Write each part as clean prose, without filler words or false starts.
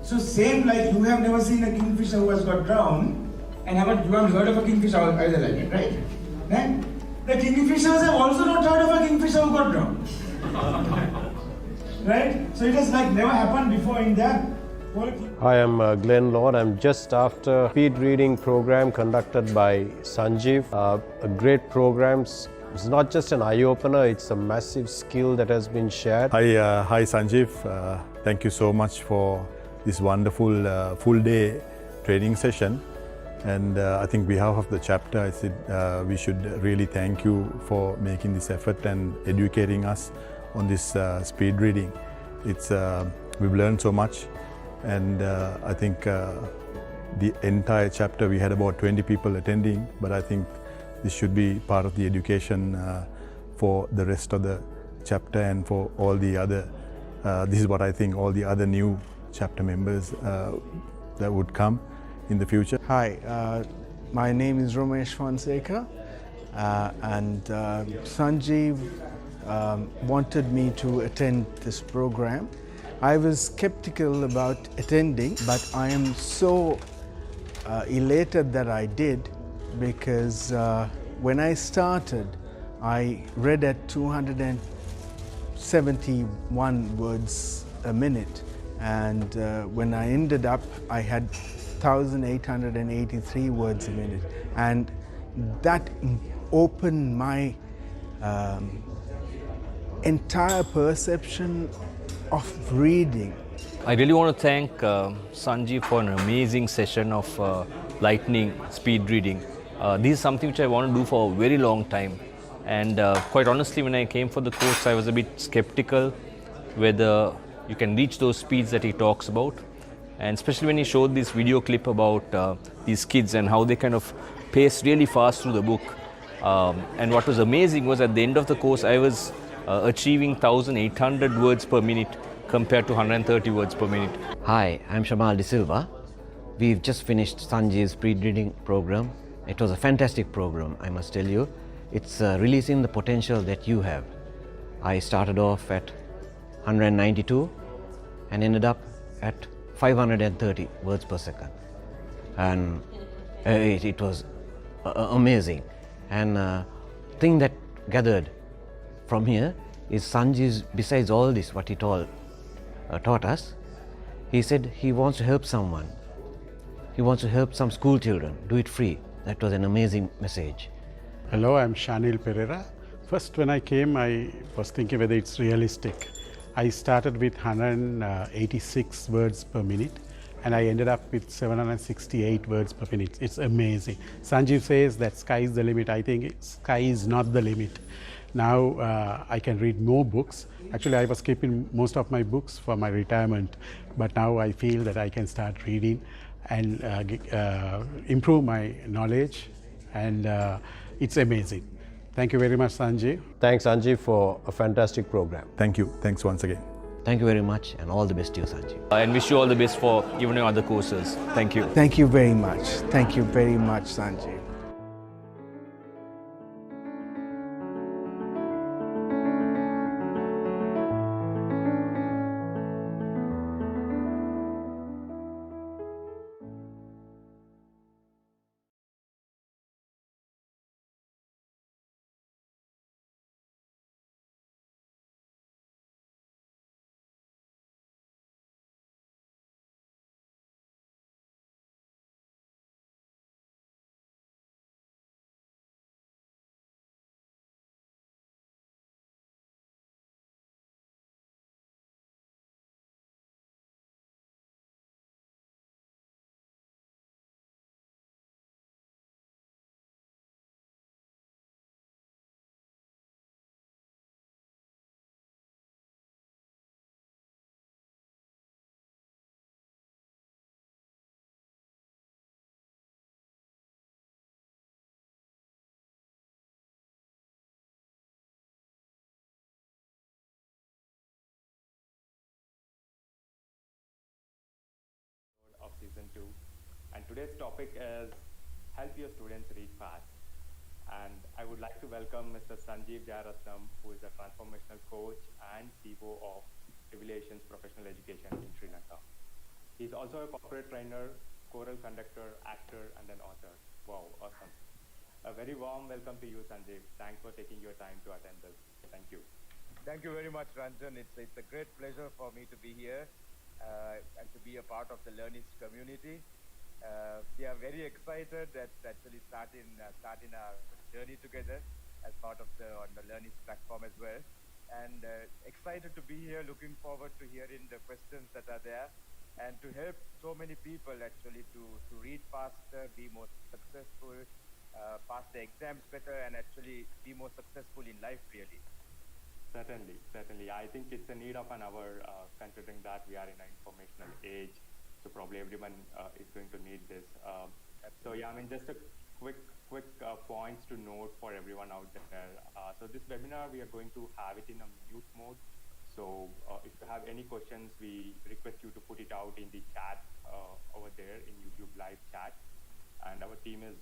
So same like you have never seen a kingfisher who has got drowned, and you haven't heard of a kingfisher either like it, right? Then the kingfishers have also not heard of a kingfisher who got drowned. Right? So it has like never happened before in their quality. Hi, I'm Glenn Lord. I'm just after speed reading program conducted by Sanjeev. A great program. It's not just an eye-opener, it's a massive skill that has been shared. Hi Sanjeev. Thank you so much for this wonderful full-day training session. And I think on behalf of the chapter, I said we should really thank you for making this effort and educating us on this speed reading. We've learned so much, and I think the entire chapter, we had about 20 people attending, but I think this should be part of the education for the rest of the chapter and for all the other, this is what I think, all the other new chapter members that would come in the future. Hi, my name is Ramesh Fonseca, and Sanjeev wanted me to attend this program. I was skeptical about attending, but I am so elated that I did, because when I started, I read at 271 words a minute, and when I ended up, I had 1,883 words a minute, and that opened my entire perception of reading. I really want to thank Sanjeev for an amazing session of lightning speed reading. This is something which I want to do for a very long time, and quite honestly, when I came for the course, I was a bit skeptical whether you can reach those speeds that he talks about, and especially when he showed this video clip about these kids and how they kind of pace really fast through the book. And what was amazing was at the end of the course, I was achieving 1,800 words per minute compared to 130 words per minute. Hi, I'm Shamal De Silva. We've just finished Sanjeev's speed reading program. It was a fantastic program, I must tell you. It's releasing the potential that you have. I started off at 192 and ended up at 530 words per second. And it was amazing. And thing that gathered from here is Sanjeev, besides all this, what he taught us, he said he wants to help someone. He wants to help some school children, do it free. That was an amazing message. Hello, I'm Shanil Pereira. First, when I came, I was thinking whether it's realistic. I started with 186 words per minute, and I ended up with 768 words per minute. It's amazing. Sanjeev says that sky is the limit. I think sky is not the limit. Now I can read more books. Actually, I was keeping most of my books for my retirement, but now I feel that I can start reading and improve my knowledge, and it's amazing. Thank you very much, Sanjeev. Thanks, Sanjeev, for a fantastic program. Thank you. Thanks once again. Thank you very much, and all the best to you, Sanjeev. And wish you all the best for even your other courses. Thank you. Thank you very much. Thank you very much, Sanjeev. Of season 2, and today's topic is help your students read fast. And I would like to welcome Mr. Sanjeev Jayaratnam, who is a transformational coach and CEO of Revelations Professional Education in Sri Lanka. He's also a corporate trainer, choral conductor, actor, and an author. Wow, awesome. A very warm welcome to you, Sanjeev. Thanks for taking your time to attend this. Thank you. Thank you very much, Ranjan. It's a great pleasure for me to be here and to be a part of the Learnyst community. We are very excited that actually starting our journey together as part of on the Learnyst platform as well. And excited to be here, looking forward to hearing the questions that are there and to help so many people actually to read faster, be more successful, pass the exams better, and actually be more successful in life, really. Certainly, certainly. I think it's a need of an hour, considering that we are in an informational age. So probably everyone is going to need this. So yeah, I mean, just a quick points to note for everyone out there. So this webinar, we are going to have it in a mute mode. So if you have any questions, we request you to put it out in the chat over there in YouTube live chat. And our team is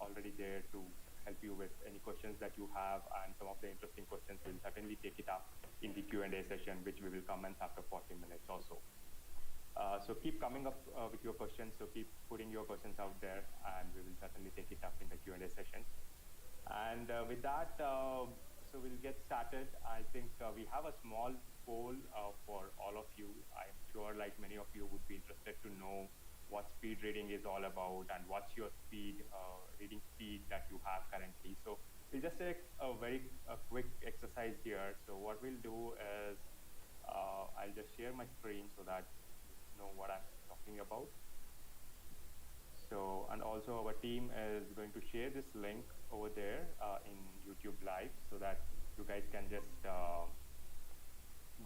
already there to help you with any questions that you have, and some of the interesting questions we'll certainly take it up in the Q&A session, which we will commence after 40 minutes or so. So keep coming up with your questions, so keep putting your questions out there, and we will certainly take it up in the Q&A session. And with that, so we'll get started. I think we have a small poll for all of you. I'm sure like many of you would be interested to know what speed reading is all about and what's your speed, reading speed that you have currently. So we'll just take a very quick exercise here. So what we'll do is I'll just share my screen so that you know what I'm talking about. So, and also our team is going to share this link over there in YouTube Live so that you guys can just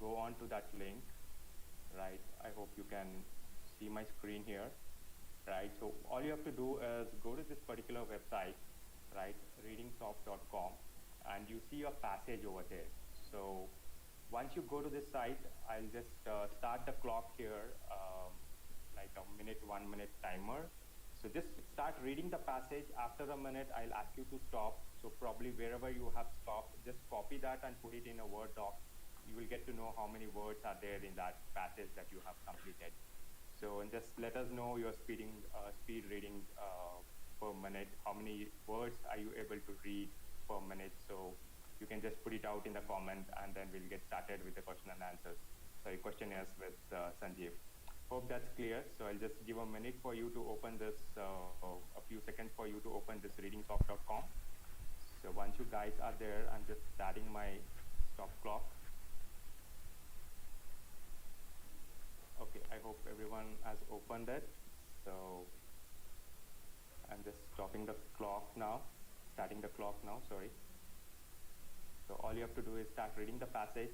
go on to that link, right? I hope you can see my screen here, right? So all you have to do is go to this particular website, right? readingsoft.com, and you see a passage over there. So once you go to this site, I'll just start the clock here, like a 1 minute timer. So just start reading the passage. After a minute, I'll ask you to stop. So probably wherever you have stopped, just copy that and put it in a Word doc. You will get to know how many words are there in that passage that you have completed. So, and just let us know your speed reading per minute. How many words are you able to read per minute? So you can just put it out in the comment, and then we'll get started with the question and answers. Sorry, questionnaires with Sanjeev. Hope that's clear. So I'll just give a minute for you to open this, a few seconds for you to open this readingsoft.com. So once you guys are there, I'm just starting my stop clock. Okay, I hope everyone has opened it. So I'm just stopping the clock now, starting the clock now, sorry. So all you have to do is start reading the passage.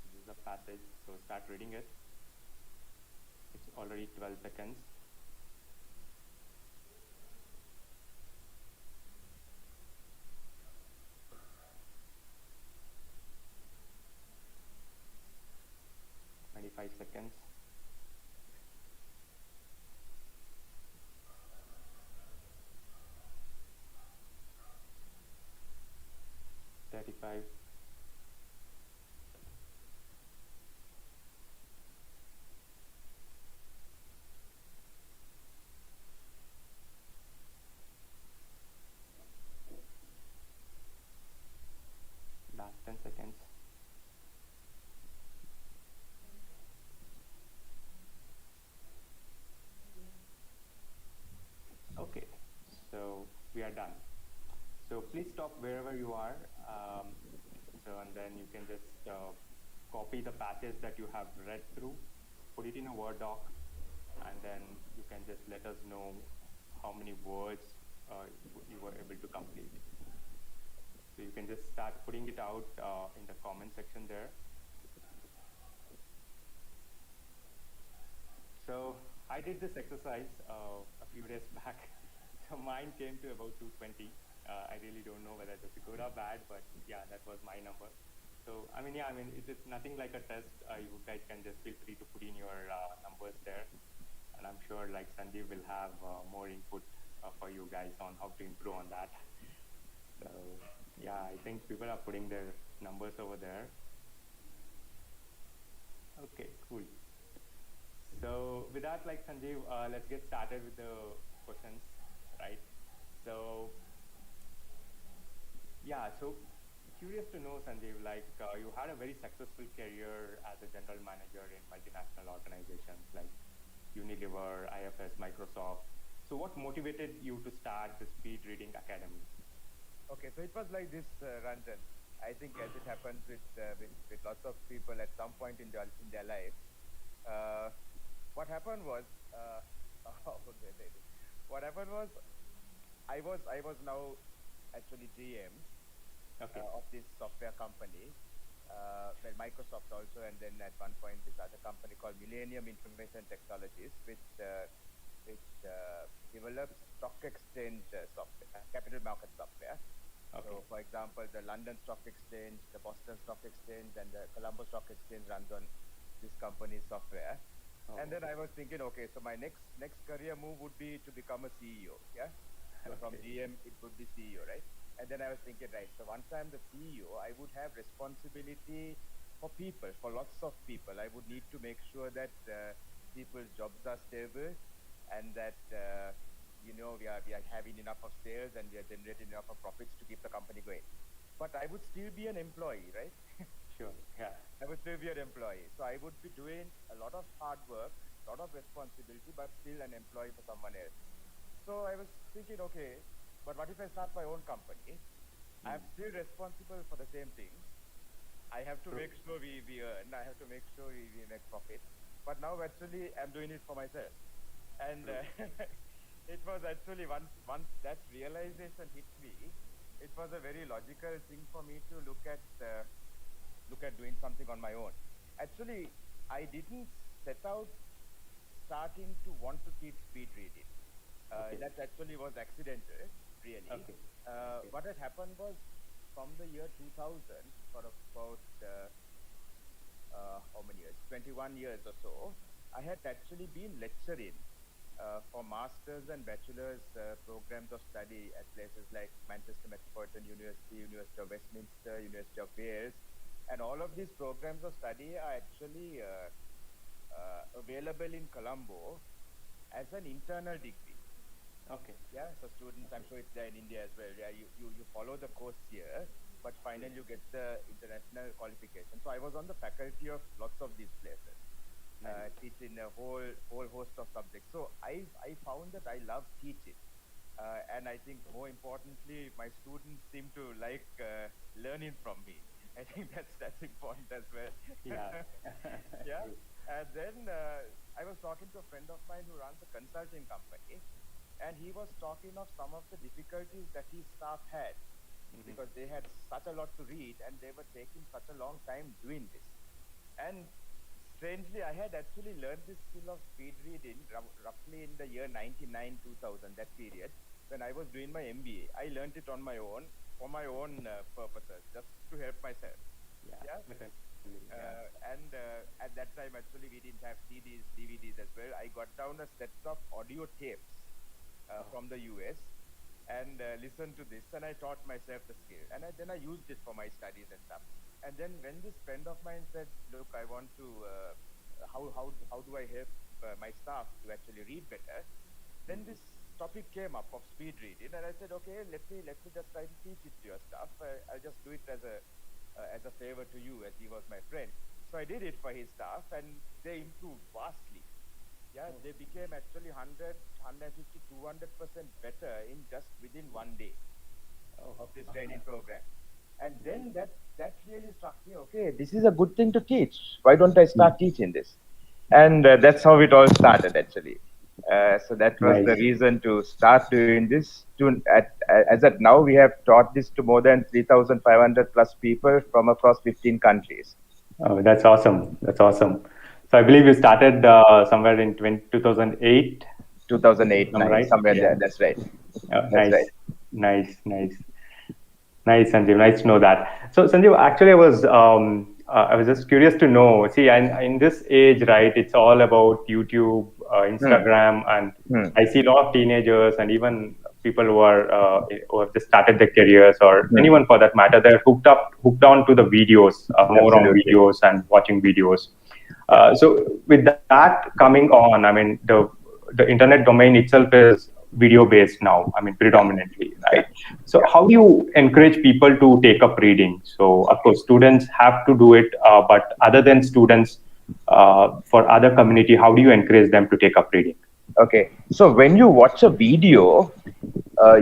This is the passage, so start reading it. It's already 12 seconds. Seconds. 35. 10 seconds. Okay, so we are done. So please stop wherever you are. And then you can just copy the passage that you have read through, put it in a Word doc, and then you can just let us know how many words you were able to complete. So you can just start putting it out in the comment section there. So I did this exercise a few days back. So mine came to about 220. I really don't know whether it's good or bad, but yeah, that was my number. So, I mean, yeah, it's nothing like a test. You guys can just feel free to put in your numbers there. And I'm sure like Sanjeev will have more input for you guys on how to improve on that. So, yeah, I think people are putting their numbers over there. Okay, with that, like Sanjeev, let's get started with the questions, right? So, yeah, so curious to know, Sanjeev, like you had a very successful career as a general manager in multinational organizations like Unilever, IFS, Microsoft. So what motivated you to start the Speed Reading Academy? Okay, so it was like this, Ranjan. I think as it happens with lots of people at some point in their life, what happened was, what happened was, I was now actually GM of this software company, well, Microsoft also, and then at one point this other company called Millennium Information Technologies, which develops stock exchange software, capital market software. So, for example, the London Stock Exchange, the Boston Stock Exchange, and the Colombo Stock Exchange runs on this company's software. And then I was thinking, okay, so my next career move would be to become a CEO. Yeah. So from GM, it would be CEO, right? And then I was thinking, right, so once I'm the CEO, I would have responsibility for people, for lots of people. I would need to make sure that people's jobs are stable and that, you know, we are having enough of sales and we are generating enough of profits to keep the company going. But I would still be an employee, right? Sure, yeah. I would still be an employee. So I would be doing a lot of hard work, a lot of responsibility, but still an employee for someone else. So I was thinking, okay, but what if I start my own company? I'm still responsible for the same things. I have to make sure we earn. I have to make sure we make profit. But now actually I'm doing it for myself. And it was actually once that realization hit me, it was a very logical thing for me to look at doing something on my own. Actually, I didn't set out starting to want to teach speed reading. That actually was accidental, really. What had happened was from the year 2000 for about how many years? 21 years or so, I had actually been lecturing for masters and bachelors programs of study at places like Manchester Metropolitan University, University of Westminster, University of Wales, and all of these programs of study are actually available in Colombo as an internal degree. Yeah, so students, I'm sure it's there in India as well. Yeah, you follow the course here, but finally you get the international qualification. So I was on the faculty of lots of these places. Teaching a whole host of subjects. So I found that I love teaching, and I think more importantly, my students seem to like learning from me. I think that's important as well. Yeah. Yeah. And then I was talking to a friend of mine who runs a consulting company, and he was talking of some of the difficulties that his staff had because they had such a lot to read and they were taking such a long time doing this. And strangely, I had actually learned this skill of speed reading roughly in the year 99, 2000, that period, when I was doing my MBA. I learned it on my own, for my own purposes, just to help myself. Yeah. And at that time, actually, we didn't have CDs, DVDs as well. I got down a set of audio tapes from the US and listened to this, and I taught myself the skill. And then I used it for my studies and stuff. And then when this friend of mine said, look, I want to, how do I help my staff to actually read better? Then this topic came up of speed reading, and I said, okay, let me just try to teach it to your staff. I'll just do it as a favor to you, as he was my friend. So I did it for his staff, and they improved vastly. Yeah, they became actually 100, 150, 200% better in just within 1 day of this training program. And then that really struck me, okay, this is a good thing to teach. Why don't I start teaching this? And that's how it all started, actually. So that was the reason to start doing this. As at now, we have taught this to more than 3,500 plus people from across 15 countries. Oh, that's awesome. That's awesome. So I believe you started somewhere in 2008. 2008, right? Somewhere there. That's right. That's nice. Right. Nice, Sanjeev. Nice to know that. So, Sanjeev, actually, I was just curious to know. See, in this age, right, it's all about YouTube, Instagram, and I see a lot of teenagers and even people who have just started their careers, or anyone for that matter, they're hooked on to the videos, more on videos and watching videos. So with that coming on, I mean, the internet domain itself is video based now, I mean, predominantly, right? So how do you encourage people to take up reading? So of course, students have to do it, but other than students, for other community, how do you encourage them to take up reading? Okay, so when you watch a video,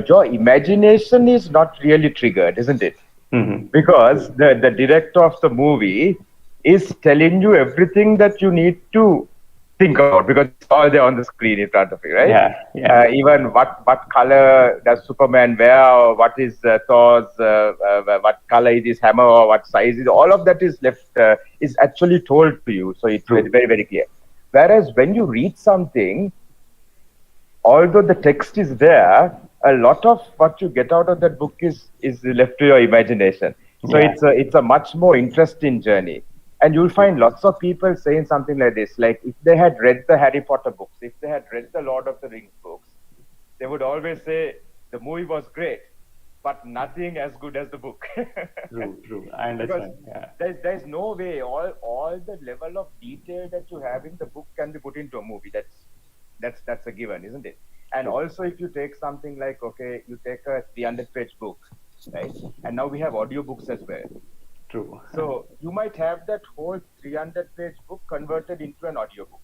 your imagination is not really triggered, isn't it? Mm-hmm. Because the director of the movie is telling you everything that you need to think about, because it's all there on the screen in front of you, right? Even what color does Superman wear, or what is Thor's, what color is his hammer, or what size is, all of that is left, is actually told to you. So it's very, very, very clear. Whereas when you read something, although the text is there, a lot of what you get out of that book is left to your imagination. So it's a much more interesting journey. And you'll find lots of people saying something like this, like if they had read the Harry Potter books, if they had read the Lord of the Rings books, they would always say the movie was great, but nothing as good as the book. True. I understand. There's no way all the level of detail that you have in the book can be put into a movie. That's a given, isn't it? And also, if you take something like, okay, you take a 300-page book, right? And now we have audiobooks as well. True. So you might have that whole 300-page book converted into an audiobook.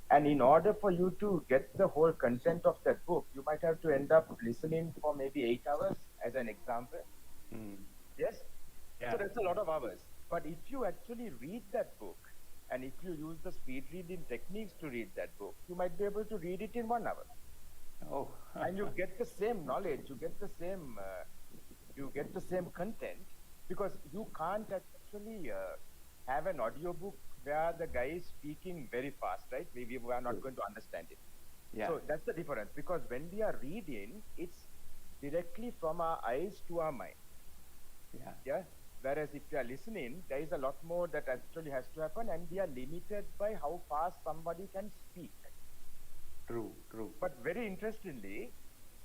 And in order for you to get the whole content of that book, you might have to end up listening for maybe 8 hours, as an example. Yes? So that's a lot of hours. But if you actually read that book, and if you use the speed reading techniques to read that book, you might be able to read it in 1 hour. Oh. And you get the same knowledge, you get the same content, because you can't actually have an audiobook where the guy is speaking very fast, right? We are not going to understand it. So that's the difference, because when we are reading, it's directly from our eyes to our mind. Whereas if we are listening, there is a lot more that actually has to happen, and we are limited by how fast somebody can speak. True. But very interestingly,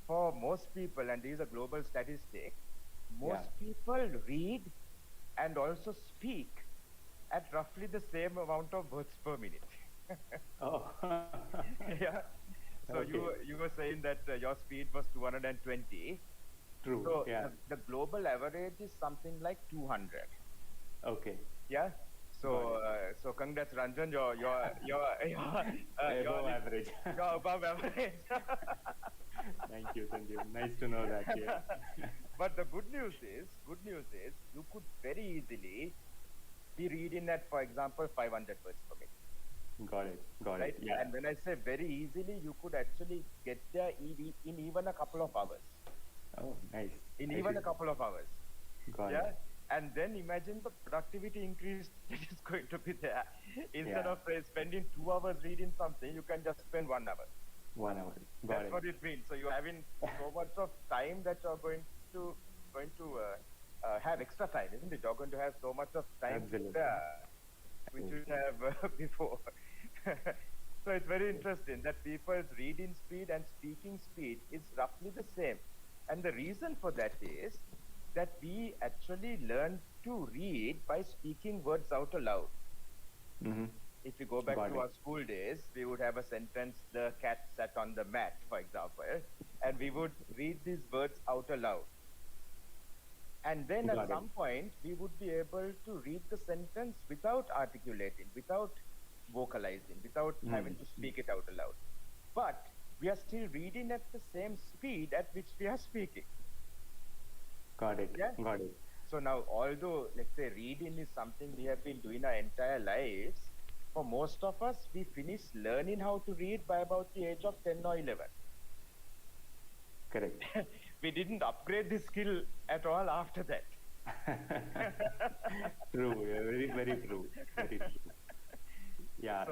for most people, and this is a global statistic, most people read and also speak at roughly the same amount of words per minute. Oh. So you were saying that your speed was 220. True. So the global average is something like 200. Okay. So congrats, Ranjan. You're above average. You're above average. Thank you, Sanjeev. Nice to know that. But the good news is you could very easily be reading at, for example, 500 words per minute. Got it. Yeah. And when I say very easily, you could actually get there in even a couple of hours. Oh, nice. Even a couple of hours. Got it. And then imagine the productivity increase that is going to be there. Instead of spending 2 hours reading something, you can just spend 1 hour. 1 hour. That's what it means. So you're having so much of time that you're going to have extra time, isn't it? You're going to have so much of time there, which you have before. So it's very interesting that people's reading speed and speaking speed is roughly the same. And the reason for that is that we actually learn to read by speaking words out aloud. If we go back to our school days, we would have a sentence, the cat sat on the mat, for example, and we would read these words out aloud. And then at some point, we would be able to read the sentence without articulating, without vocalizing, without having to speak it out aloud. But we are still reading at the same speed at which we are speaking. Got it. So now, although, let's say, reading is something we have been doing our entire lives, for most of us, we finish learning how to read by about the age of 10 or 11. Correct. We didn't upgrade this skill at all after that. True. Very, very true. Very true.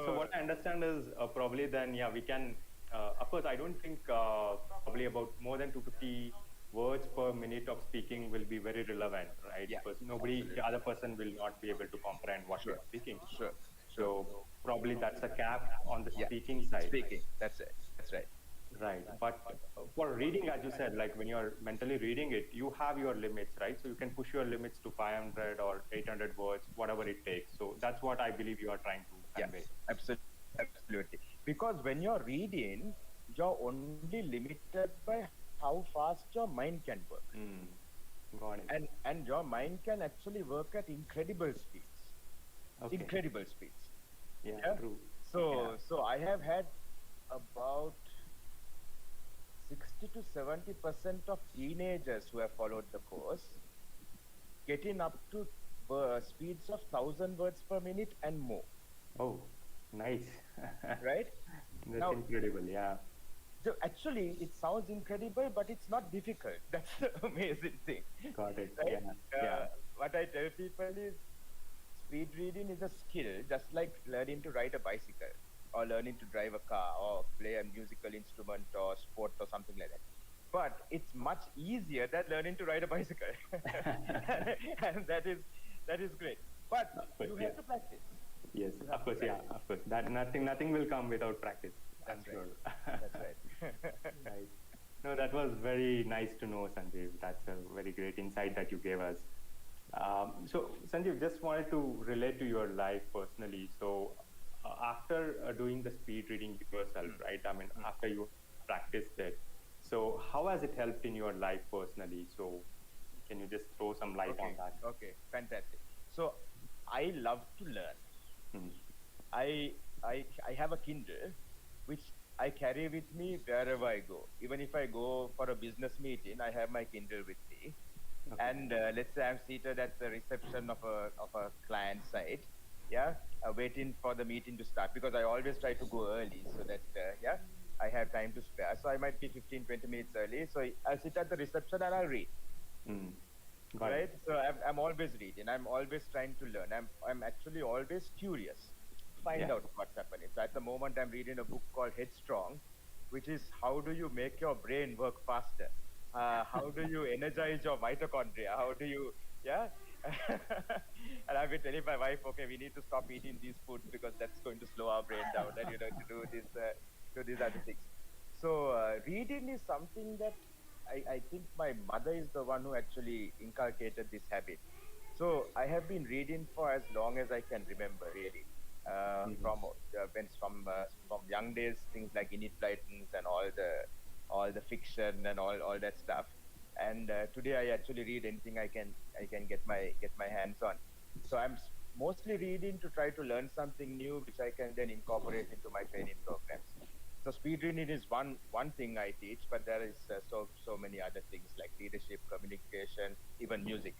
So what I understand is probably then, we can, of course, I don't think probably about more than 250 words per minute of speaking will be very relevant, right? Because the other person will not be able to comprehend what you're speaking. So probably that's a cap on the speaking side. That's it. That's right. Right. But for reading, as you said, like when you're mentally reading it, you have your limits, right? So you can push your limits to 500 or 800 words, whatever it takes. So that's what I believe you are trying to Yes, absolutely. Because when you're reading, you're only limited by how fast your mind can work. Got it. And your mind can actually work at incredible speeds. Okay. Incredible speeds. Yeah, true. So I have had about 60 to 70% of teenagers who have followed the course getting up to speeds of 1,000 words per minute and more. Oh, nice. Right? That's Now, incredible, yeah. So actually, it sounds incredible, but it's not difficult. That's the amazing thing. Got it. Right? Yeah. What I tell people is speed reading is a skill, just like learning to ride a bicycle or learning to drive a car or play a musical instrument or sport or something like that. But it's much easier than learning to ride a bicycle. And that is great. But you have to practice. Yes, of course, of course. That nothing will come without practice. I'm sure. That's right. Right. No, that was very nice to know, Sanjeev. That's a very great insight that you gave us. So, Sanjeev, just wanted to relate to your life personally. So, after doing the speed reading yourself, right? I mean, after you practiced it, so how has it helped in your life personally? So, can you just throw some light on that? Okay, fantastic. So, I love to learn. I have a Kindle, which I carry with me wherever I go. Even if I go for a business meeting, I have my Kindle with me. Okay. And let's say I'm seated at the reception of a client site, waiting for the meeting to start, because I always try to go early so that I have time to spare. So I might be 15-20 minutes early. So I'll sit at the reception and I'll read. Right? So I'm always reading. I'm always trying to learn. I'm actually always curious. Find out what's happening. So at the moment, I'm reading a book called Headstrong, which is how do you make your brain work faster? How do you energize your mitochondria? How do you, And I've been telling my wife, okay, we need to stop eating these foods because that's going to slow our brain down, and to do these other things. So reading is something that I think my mother is the one who actually inculcated this habit. So I have been reading for as long as I can remember, really. From young days, things like EDUPRENEUR and all the fiction and all that stuff. And today I actually read anything I can get my hands on. So I'm mostly reading to try to learn something new, which I can then incorporate into my training programs. So speed reading is one thing I teach, but there is so many other things like leadership, communication, even music.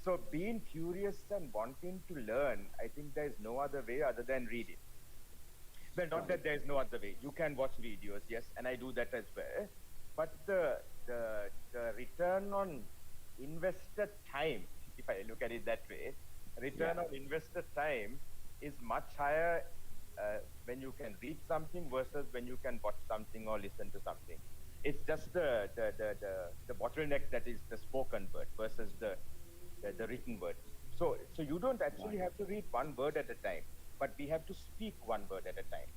So being curious and wanting to learn, I think there is no other way other than reading. Well, not that there is no other way. You can watch videos, yes, and I do that as well. But the return on invested time, if I look at it that way, return on invested time is much higher when you can read something versus when you can watch something or listen to something. It's just the bottleneck that is the spoken word versus the written word. So you don't actually have to read one word at a time, but we have to speak one word at a time.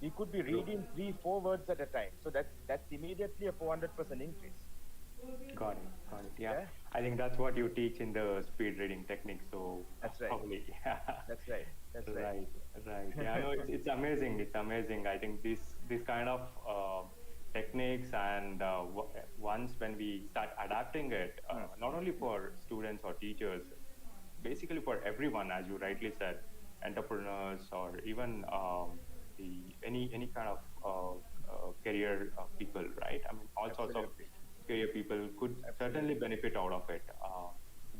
We could be reading 3-4 words at a time. So that's immediately a 400% increase. Got it. Yeah. I think that's what you teach in the speed reading technique. So that's right. Probably, That's right. Right. Yeah, no, it's amazing. It's amazing. I think this kind of techniques, and once when we start adapting it, not only for students or teachers, basically for everyone, as you rightly said, entrepreneurs or even any kind of career people, right? I mean, all sorts of career people could certainly benefit out of it.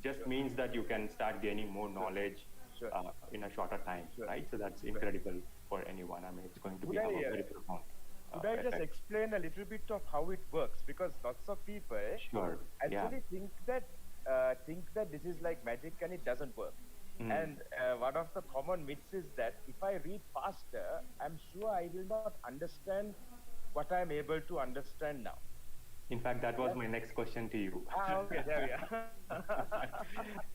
Just means that you can start gaining more knowledge in a shorter time, right? So that's incredible for anyone. I mean, it's going to be very profound. Could I just explain a little bit of how it works? Because lots of people actually think that this is like magic and it doesn't work. And one of the common myths is that if I read faster, I'm sure I will not understand what I'm able to understand now. In fact, that was my next question to you. Okay, there we are.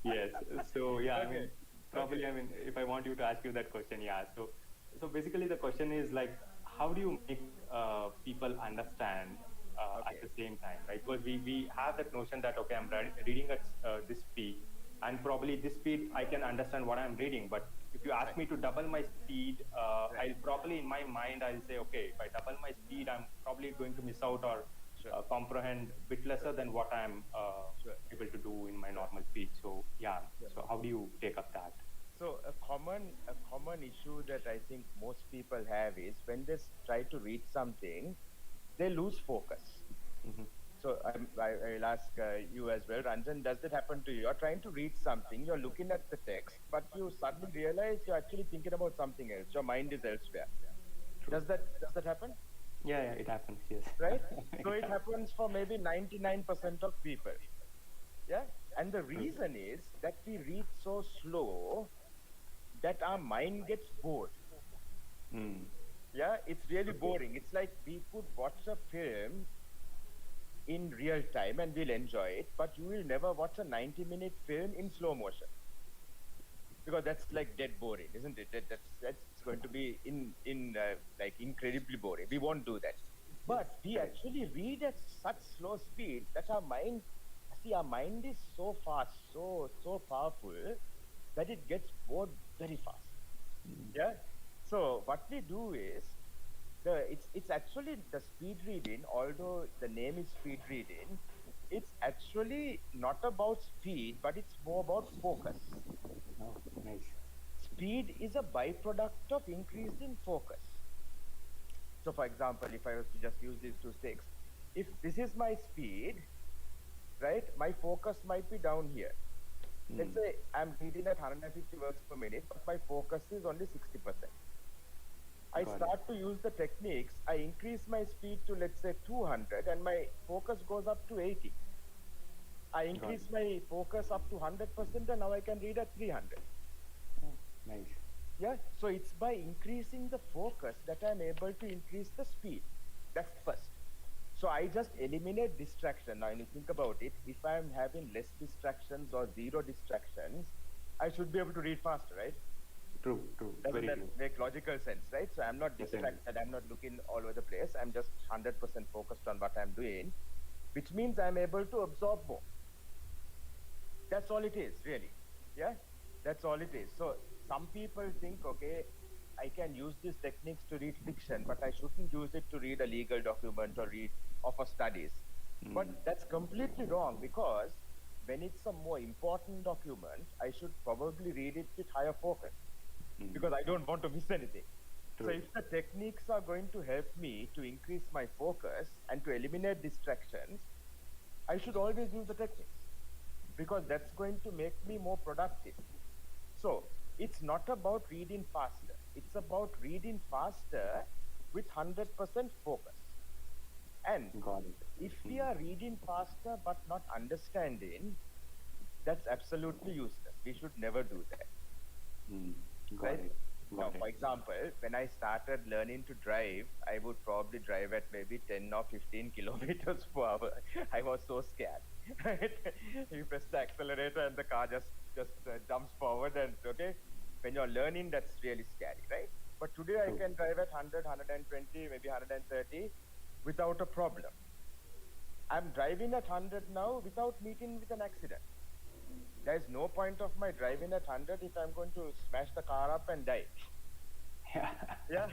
Yes. So I mean, probably, I mean, if I want you to ask you that question, So basically, the question is like, how do you make people understand at the same time, right? Because we have that notion that, okay, I'm reading at this speed, and probably this speed I can understand what I'm reading. But if you ask me to double my speed, I'll probably in my mind I'll say, okay, if I double my speed, I'm probably going to miss out or comprehend a bit lesser than what I'm able to do in my normal speed. So yeah. So how do you take up that? So a common issue that I think most people have is when they try to read something, they lose focus. So I'll ask you as well, Ranjan, does that happen to you? You're trying to read something, you're looking at the text, but you suddenly realize you're actually thinking about something else. Your mind is elsewhere. Does that happen? Yeah, it happens, yes. Right? So it happens for maybe 99% of people. Yeah? And the reason is that we read so slow that our mind gets bored. Yeah, it's really boring. It's like we could watch a film in real time and we'll enjoy it, but you will never watch a 90-minute film in slow motion, because that's like dead boring, isn't it? That's going to be like incredibly boring. We won't do that. But we actually read at such slow speed that our mind is so fast, so powerful that it gets bored very fast. Yeah. So what we do is it's actually the speed reading, although the name is speed reading, it's actually not about speed, but it's more about focus. Oh, nice. Speed is a byproduct of increase in focus. So for example, if I was to just use these two sticks, if this is my speed, right, my focus might be down here. Let's say I'm reading at 150 words per minute, but my focus is only 60%. I start to use the techniques, I increase my speed to, let's say, 200, and my focus goes up to 80. I increase my focus up to 100%, and now I can read at 300. Nice. Yeah, so it's by increasing the focus that I'm able to increase the speed. That's first. So I just eliminate distraction. Now, when you think about it, if I'm having less distractions or zero distractions, I should be able to read faster, right? True. Doesn't that make logical sense, right? So I'm not distracted, I'm not looking all over the place, I'm just 100% focused on what I'm doing, which means I'm able to absorb more. That's all it is, really. Yeah, that's all it is. So some people think, okay, I can use these techniques to read fiction, but I shouldn't use it to read a legal document or read for studies. But that's completely wrong, because when it's a more important document, I should probably read it with higher focus, because I don't want to miss anything. True. So if the techniques are going to help me to increase my focus and to eliminate distractions, I should always use the techniques, because that's going to make me more productive. So it's not about reading faster. It's about reading faster with 100% focus. And if we are reading faster but not understanding, that's absolutely useless. We should never do that. Right? Now, for example, when I started learning to drive, I would probably drive at maybe 10 or 15 kilometers per hour. I was so scared. You press the accelerator and the car just jumps forward, and okay, when you're learning, that's really scary, right? But today I can drive at 100, 120, maybe 130 without a problem. I'm driving at 100 now without meeting with an accident. There is no point of my driving at 100 if I'm going to smash the car up and die. Yeah.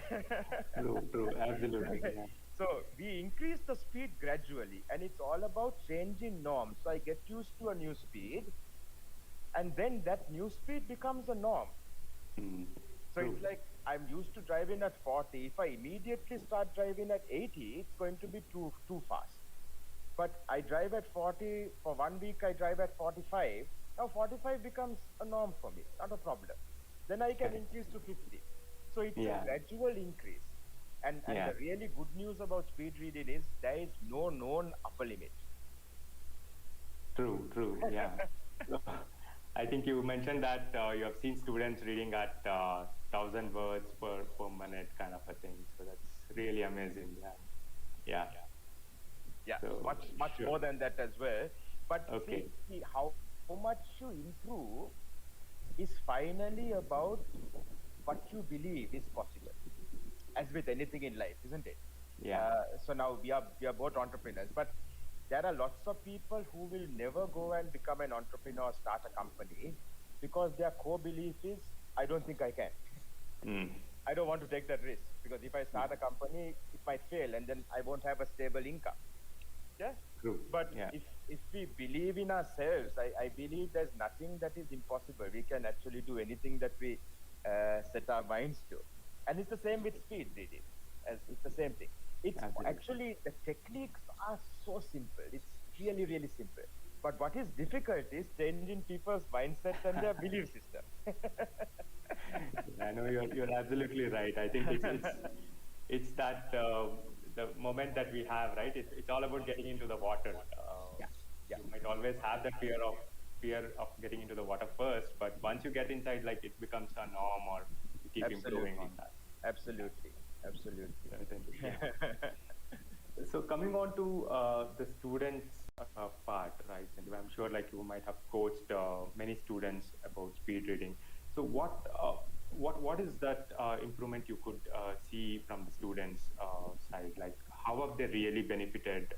True, absolutely. Yeah. So we increase the speed gradually, and it's all about changing norms. So I get used to a new speed, and then that new speed becomes a norm. So it's like I'm used to driving at 40. If I immediately start driving at 80, it's going to be too fast. But I drive at 40, for 1 week I drive at 45. Now 45 becomes a norm for me, not a problem. Then I can increase to 50. So it's a gradual increase. And the really good news about speed reading is there is no known upper limit. True, yeah. I think you mentioned that you have seen students reading at 1,000 words per minute kind of a thing. So that's really amazing. Yeah. So much more than that as well. But see how much you improve is finally about what you believe is possible, as with anything in life, isn't it? Yeah. So now we are both entrepreneurs, but there are lots of people who will never go and become an entrepreneur, start a company, because their core belief is, I don't think I can. I don't want to take that risk, because if I start a company, it might fail and then I won't have a stable income. Yeah. True. But Yeah. if we believe in ourselves, I believe there's nothing that is impossible. We can actually do anything that we set our minds to. And it's the same with speed reading. It's the same thing. It's Absolutely. actually, the techniques are so simple. It's really, really simple. But what is difficult is changing people's mindset and their belief system. I know you're absolutely right. I think it's that the moment that we have, right? It's all about getting into the water. Yeah. You might always have that fear of getting into the water first, but once you get inside, like, it becomes a norm, or you keep improving on that. Absolutely. Certainly, yeah. So coming on to the students part, right? And I'm sure, like, you might have coached many students about speed reading. So what is that improvement you could see from the students' side? Like, how have they really benefited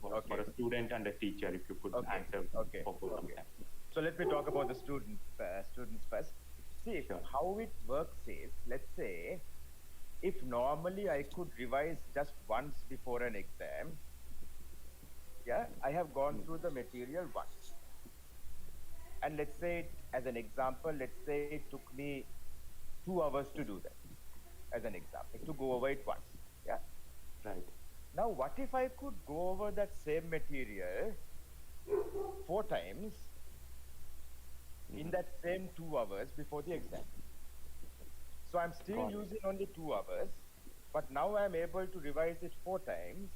for a student and a teacher? If you could answer for both of them. So let me talk about the students first. See, how it works is, let's say, if normally I could revise just once before an exam, yeah, I have gone through the material once. And let's say, as an example, let's say it took me 2 hours to do that, as an example, to go over it once, yeah? Right. Now, what if I could go over that same material 4 times in that same 2 hours before the exam? So I'm still using only 2 hours, but now I'm able to revise it 4 times,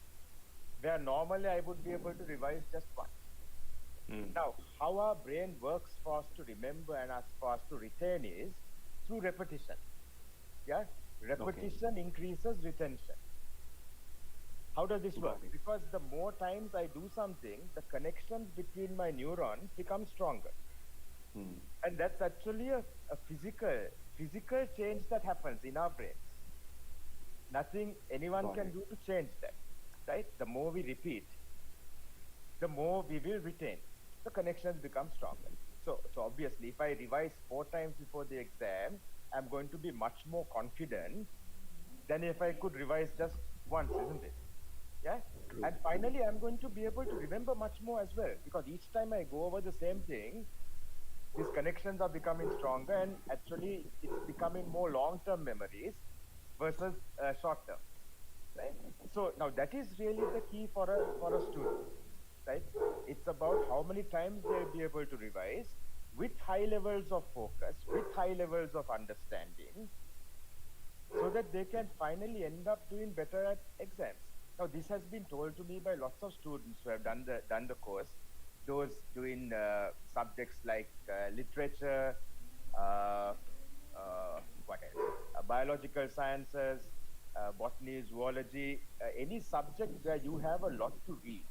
where normally I would be able to revise just once. Now, how our brain works for us to remember and for us to retain is through repetition. Yeah, repetition increases retention. How does this work? Because the more times I do something, the connections between my neurons become stronger. And that's actually a physical change that happens in our brains. Nothing anyone can do to change that, right? The more we repeat, the more we will retain. The connections become stronger. So obviously, if I revise 4 times before the exam, I'm going to be much more confident than if I could revise just once, isn't it? Yeah? True. And finally, I'm going to be able to remember much more as well, because each time I go over the same thing, these connections are becoming stronger, and actually it's becoming more long-term memories versus short-term, right? So now that is really the key for a student, right? It's about how many times they'll be able to revise with high levels of focus, with high levels of understanding, so that they can finally end up doing better at exams. Now, this has been told to me by lots of students who have done the course. Those doing subjects like literature, what else? Biological sciences, botany, zoology, any subject where you have a lot to read.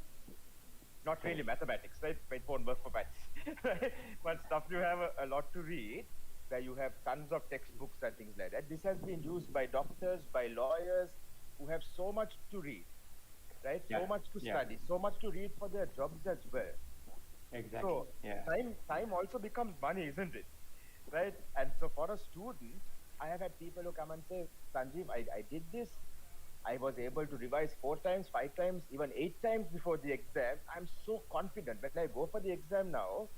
Not really mathematics, right? It won't work for maths, right? But stuff you have a lot to read, where you have tons of textbooks and things like that. This has been used by doctors, by lawyers, who have so much to read, right? So much to study, so much to read for their jobs as well. Exactly. So time also becomes money, isn't it? Right? And so for a student, I have had people who come and say, Sanjeev, I did this. I was able to revise 4 times, 5 times, even 8 times before the exam. I'm so confident. When I go for the exam now,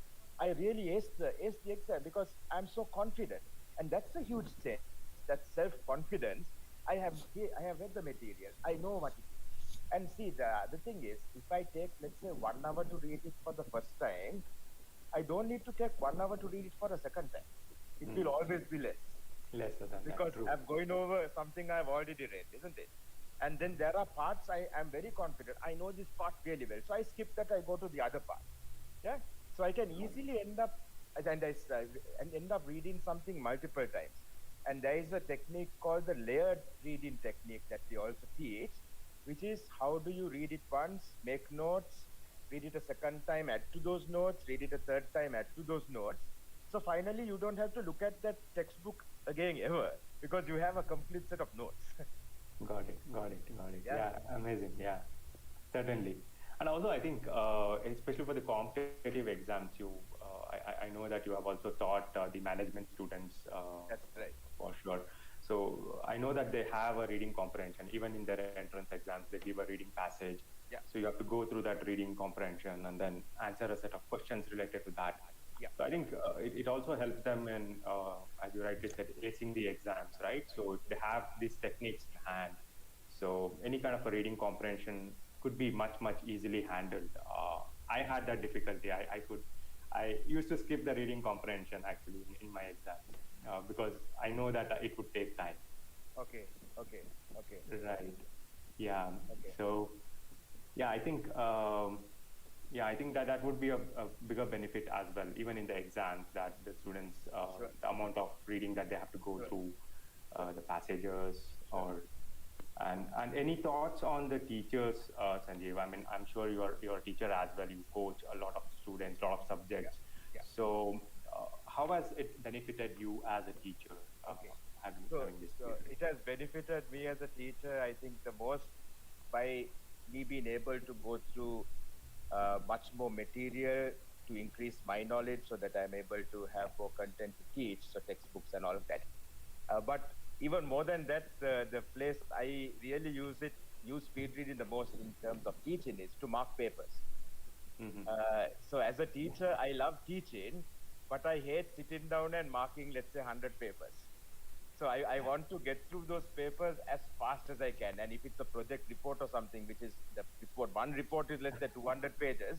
I really ace the exam because I'm so confident. And that's a huge change. That self-confidence. I have read the material. I know what it is. And see, the thing is, if I take, let's say, 1 hour to read it for the first time, I don't need to take 1 hour to read it for a second time. It will always be less. Lesser than because that. I'm going over something I've already read, isn't it? And then there are parts I am very confident. I know this part really well. So I skip that, I go to the other part. Yeah? So I can easily end up reading something multiple times. And there is a technique called the layered reading technique that we also teach, which is how do you read it once, make notes, read it a second time, add to those notes, read it a third time, add to those notes. So finally, you don't have to look at that textbook again ever, because you have a complete set of notes. Got it. Yeah, amazing. Yeah, certainly. And also, I think, especially for the competitive exams, I know that you have also taught the management students. That's right. For sure. So I know that they have a reading comprehension. Even in their entrance exams, they give a reading passage. Yeah. So you have to go through that reading comprehension and then answer a set of questions related to that. Yeah. So I think it also helps them in, as you rightly said, acing the exams, right? So if they have these techniques in hand, so any kind of a reading comprehension could be much easily handled. I had that difficulty. I used to skip the reading comprehension actually in my exams because I know that it would take time. Okay. Right. Yeah. Okay. So yeah, I think that would be a bigger benefit as well, even in the exams, that the students, Sure. the amount of reading that they have to go Sure. through, the passages, and any thoughts on the teachers, Sanjeev? I mean, I'm sure you're a teacher as well. You coach a lot of students, a lot of subjects. Yeah. So how has it benefited you as a teacher? Having this So period? it has benefited me as a teacher, I think, the most by me being able to go through much more material to increase my knowledge so that I'm able to have more content to teach, so textbooks and all of that. But even more than that, the place I really use speed reading the most in terms of teaching is to mark papers. Mm-hmm. So as a teacher, I love teaching, but I hate sitting down and marking, let's say, 100 papers. So I want to get through those papers as fast as I can. And if it's a project report or something, which is the report, one report is, let's say, 200 pages,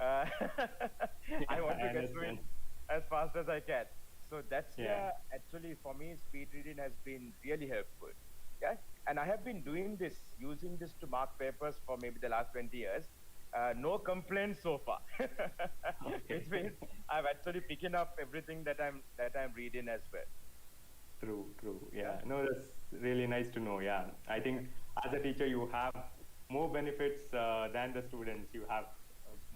I want to get through it as fast as I can. So that's where actually for me speed reading has been really helpful. Yeah, and I have been doing this, using this to mark papers for maybe the last 20 years. No complaints so far. Which means I'm actually picking up everything that I'm reading as well. True. Yeah. No, that's really nice to know. Yeah. I think as a teacher, you have more benefits than the students. You have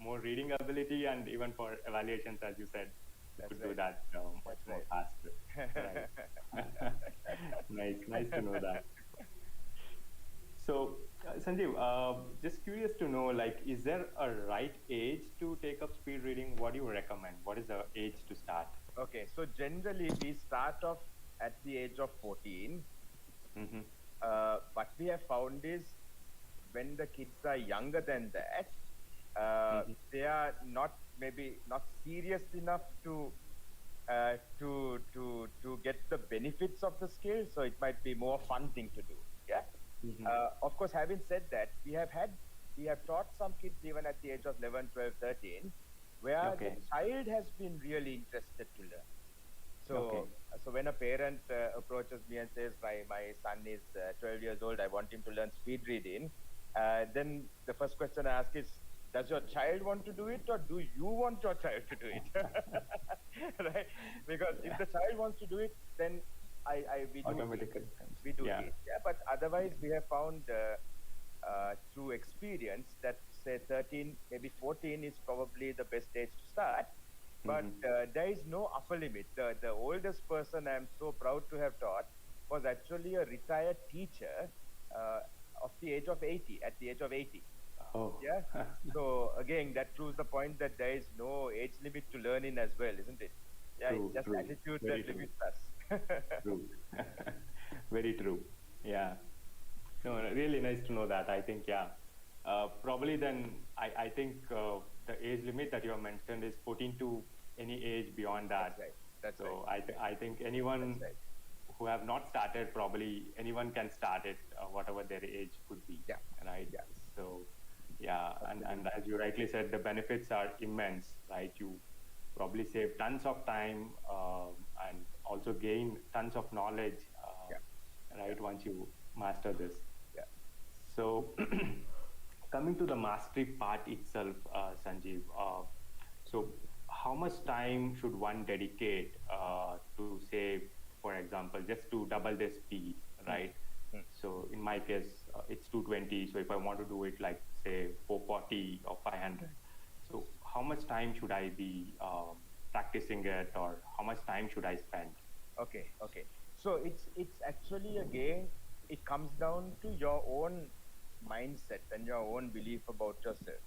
more reading ability, and even for evaluations, as you said, you could do that much more faster. Right. Nice to know that. So, Sanjeev, just curious to know, like, is there a right age to take up speed reading? What do you recommend? What is the age to start? Okay, so generally we start off at the age of 14. Mm-hmm. What we have found is when the kids are younger than that, they are maybe not serious enough to get the benefits of the skill. So it might be more fun thing to do. Yeah. Mm-hmm. Of course, having said that, we have taught some kids even at the age of 11, 12, 13, where the child has been really interested to learn. So when a parent approaches me and says, my son is 12 years old, I want him to learn speed reading, then the first question I ask is, does your child want to do it, or do you want your child to do it? Right? Because if the child wants to do it, then we do it. Yeah, but otherwise we have found through experience that say 13, maybe 14 is probably the best age to start. But there is no upper limit. The oldest person I'm so proud to have taught was actually a retired teacher of the age of 80, at the age of 80. Oh. Yeah. So again, that proves the point that there is no age limit to learning as well, isn't it? Yeah, it's just attitude that limits us. True. Very true. Yeah. No, really nice to know that. I think, probably then I think the age limit that you have mentioned is 14 to any age beyond that. That's right. So I think anyone who have not started, probably anyone can start it, whatever their age could be. Yeah. Right. Yeah. So, and as you rightly said, the benefits are immense, right? You probably save tons of time and also gain tons of knowledge, right? Once you master this. Yeah. So, coming to the mastery part itself, Sanjeev, so how much time should one dedicate to, say, for example, just to double their speed, right? So in my case, it's 220. So if I want to do it like, say, 440 or 500, so how much time should I be practicing it, or how much time should I spend? Okay. So it's actually, again, it comes down to your own mindset and your own belief about yourself.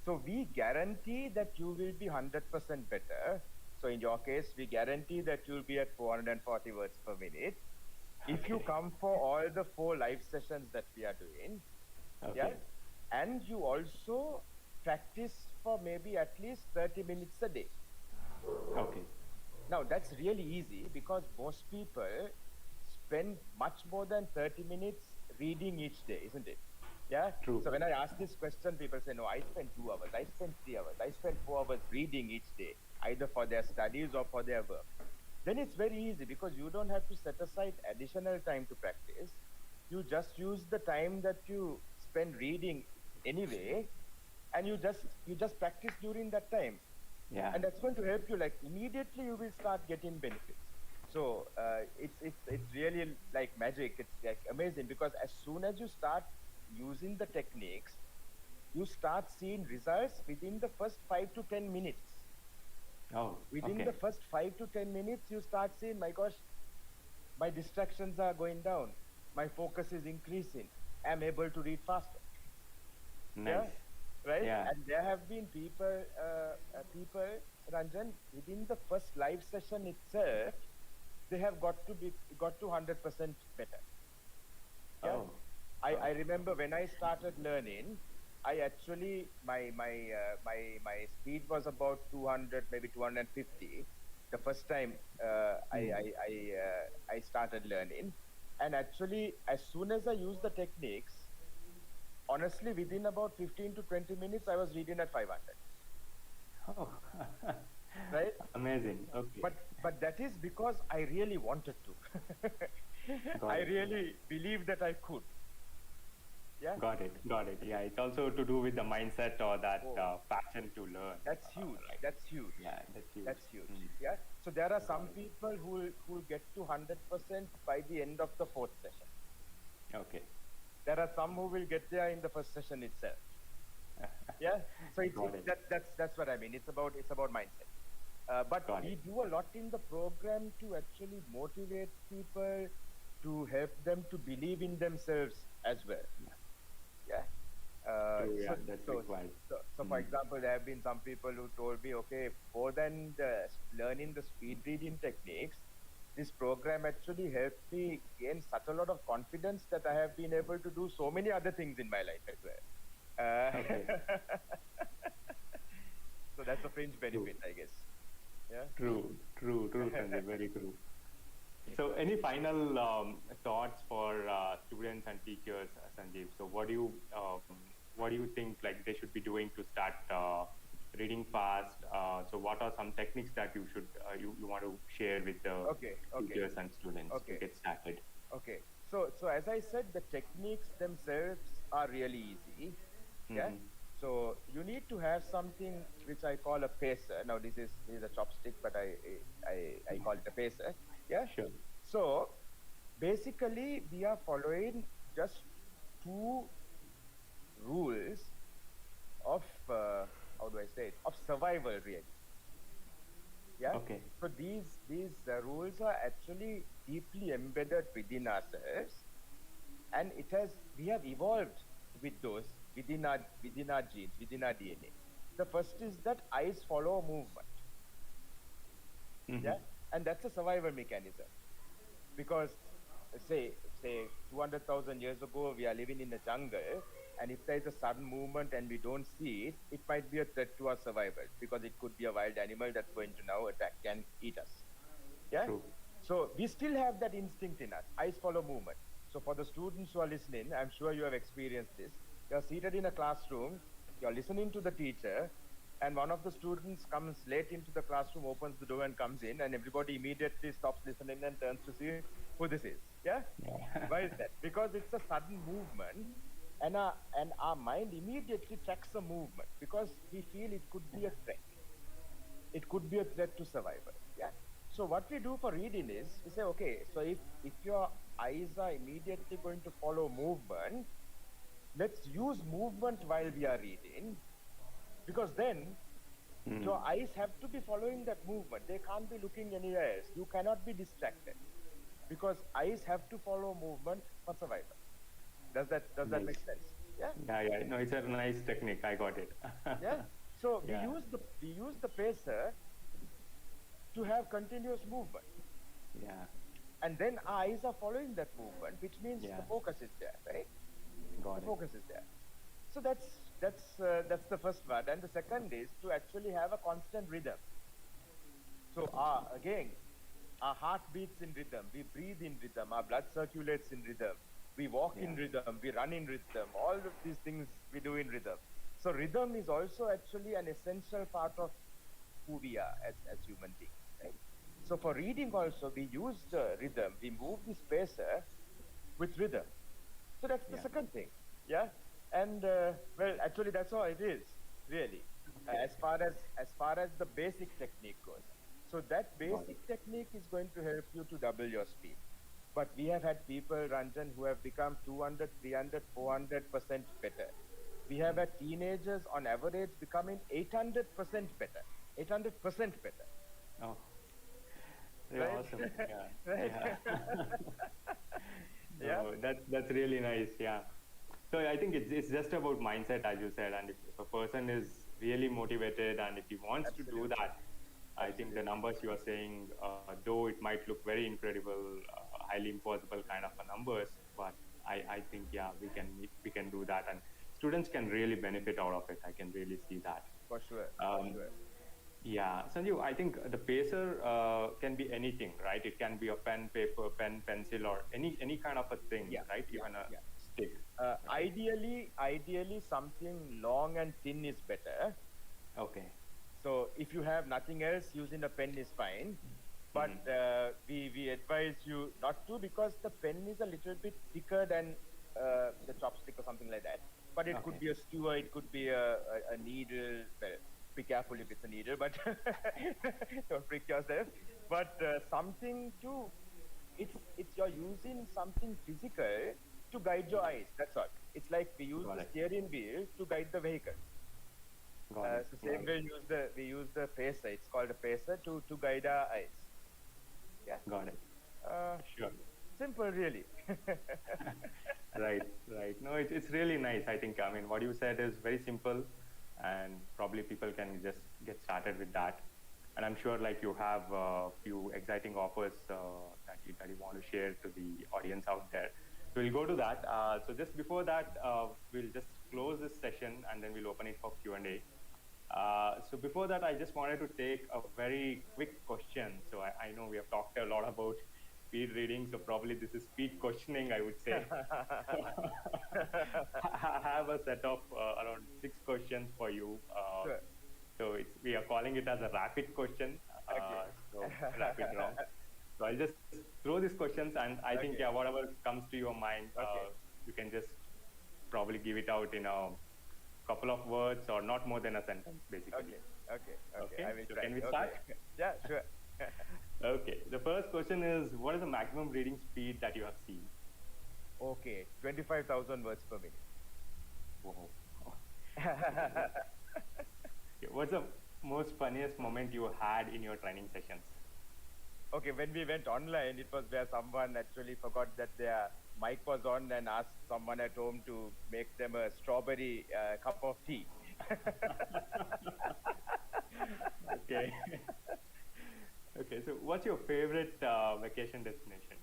So we guarantee that you will be 100% better. So in your case, we guarantee that you'll be at 440 words per minute. If you come for all the 4 live sessions that we are doing, and you also practice for maybe at least 30 minutes a day. Okay. Now that's really easy because most people spend much more than 30 minutes reading each day, isn't it? Yeah. True. So when I ask this question, people say, no, I spend 2 hours, I spend 3 hours, I spend 4 hours reading each day, either for their studies or for their work. Then it's very easy because you don't have to set aside additional time to practice. You just use the time that you spend reading anyway, and you just practice during that time. Yeah. And that's going to help you, like immediately you will start getting benefits. So it's really like magic. It's like amazing because as soon as you start using the techniques, you start seeing results within the first 5 to 10 minutes. Oh, Within okay. the first 5 to 10 minutes, you start seeing, my gosh, my distractions are going down. My focus is increasing. I'm able to read faster. Nice. Yeah? Right? Yeah. And there have been people, Ranjan, within the first live session itself, they have got to 100% better. Yeah? Oh. I remember when I started learning, I actually my speed was about 200, maybe 250. The first time I started learning, and actually as soon as I used the techniques, honestly, within about 15 to 20 minutes, I was reading at 500. Oh. Right? Amazing. Okay. But that is because I really wanted to. I really believed that I could. Yeah. Got it. Yeah, it's also to do with the mindset or that passion to learn. That's huge. Right. That's huge. Yeah, that's huge. Yeah. So there are some people who will get to 100% by the end of the 4th session. Okay. There are some who will get there in the first session itself. Yeah. So that's what I mean. It's about mindset. But we do a lot in the program to actually motivate people, to help them to believe in themselves as well. Yeah. That's required. So for example, there have been some people who told me, okay, more than learning the speed reading techniques, this program actually helped me gain such a lot of confidence that I have been able to do so many other things in my life as well. Okay. So that's a fringe benefit, I guess. Yeah. True, Sanjeev, very true. So, any final thoughts for students and teachers, Sanjeev? So, what do you think like they should be doing to start reading fast? So, what are some techniques that you should you want to share with the teachers and students to get started? Okay. So as I said, the techniques themselves are really easy. Yeah. So you need to have something which I call a pacer. Now this is a chopstick, but I call it a pacer. Yeah. Sure. So basically, we are following just 2 rules of how do I say it? Of survival, really. Yeah. Okay. So these rules are actually deeply embedded within ourselves, and we have evolved with those within our genes, within our DNA. The first is that eyes follow movement. Yeah, and that's a survival mechanism, because say 200,000 years ago we are living in the jungle, and if there is a sudden movement and we don't see it, it might be a threat to our survival, because it could be a wild animal that's going to now attack and eat us. Yeah. True. So we still have that instinct in us. Eyes follow movement. So for the students who are listening, I'm sure you have experienced this. You're seated in a classroom, you're listening to the teacher, and one of the students comes late into the classroom, opens the door and comes in, and everybody immediately stops listening and turns to see who this is. Yeah? Why is that? Because it's a sudden movement, and our mind immediately tracks the movement because we feel it could be a threat. It could be a threat to survival. Yeah. So what we do for reading is, we say, okay, so if your eyes are immediately going to follow movement, let's use movement while we are reading, because then your eyes have to be following that movement. They can't be looking anywhere else. You cannot be distracted, because eyes have to follow movement for survival. Does that make sense? Yeah. Yeah. No, it's a nice technique. I got it. Yeah. So Yeah. we use the pacer to have continuous movement, Yeah. and then our eyes are following that movement, which means Yeah. the focus is there, right? Got The it. focus is there. So that's the first part, and the second is to actually have a constant rhythm. So again, our heart beats in rhythm, we breathe in rhythm, our blood circulates in rhythm, we walk in rhythm, we run in rhythm, all of these things we do in rhythm. So rhythm is also actually an essential part of who we are as human beings, right? So for reading also, we use the rhythm, we move the spacer with rhythm. So that's the second thing, yeah? And well, actually that's all it is, really, as far as the basic technique goes. So that basic technique is going to help you to double your speed. But we have had people, Ranjan, who have become 200, 300, 400% better. We have had teenagers on average becoming 800% better. 800% better. Oh, very Right? awesome. Yeah. Right. Yeah. No, that's really nice. Yeah. So I think it's just about mindset, as you said, and if a person is really motivated and if he wants to do that, I think the numbers you are saying, though it might look very incredible, highly impossible kind of a numbers, but I think we can do that, and students can really benefit out of it. I can really see that. For sure. Yeah, Sanjeev, I think the pacer can be anything, right? It can be a pen, paper, pen, pencil, or any kind of a thing, right? Even a stick. Ideally, something long and thin is better. Okay. So if you have nothing else, using a pen is fine. But we advise you not to, because the pen is a little bit thicker than the chopstick or something like that. But it could be a skewer, it could be a needle. Well, be careful if it's a needle, but don't prick yourself. But something to, it's you're using something physical to guide your eyes. That's all. It's like we use the steering wheel to guide the vehicle. So same way we use the pacer. It's called a pacer to guide our eyes. Yeah. Got it. Sure. Simple, really. Right. No, it's really nice. I think, I mean, what you said is very simple, and probably people can just get started with that. And I'm sure like you have a few exciting offers that you want to share to the audience out there. So we'll go to that. So just before that, we'll just close this session and then we'll open it for Q&A. So before that, I just wanted to take a very quick question. So I know we have talked a lot about speed reading, so probably this is speed questioning, I would say. I have a set of around 6 questions for you. Sure. So we are calling it as a rapid question. So rapid round. So I'll just throw these questions, and I think whatever comes to your mind, you can just probably give it out in a couple of words or not more than a sentence, basically. Okay. I will So try. can we start? Yeah, sure. Okay. The first question is, what is the maximum reading speed that you have seen? Okay, 25,000 words per minute. Whoa. Okay, what's the most funniest moment you had in your training sessions? Okay, when we went online, it was where someone actually forgot that their mic was on and asked someone at home to make them a strawberry cup of tea. Okay. Okay, so what's your favorite vacation destination?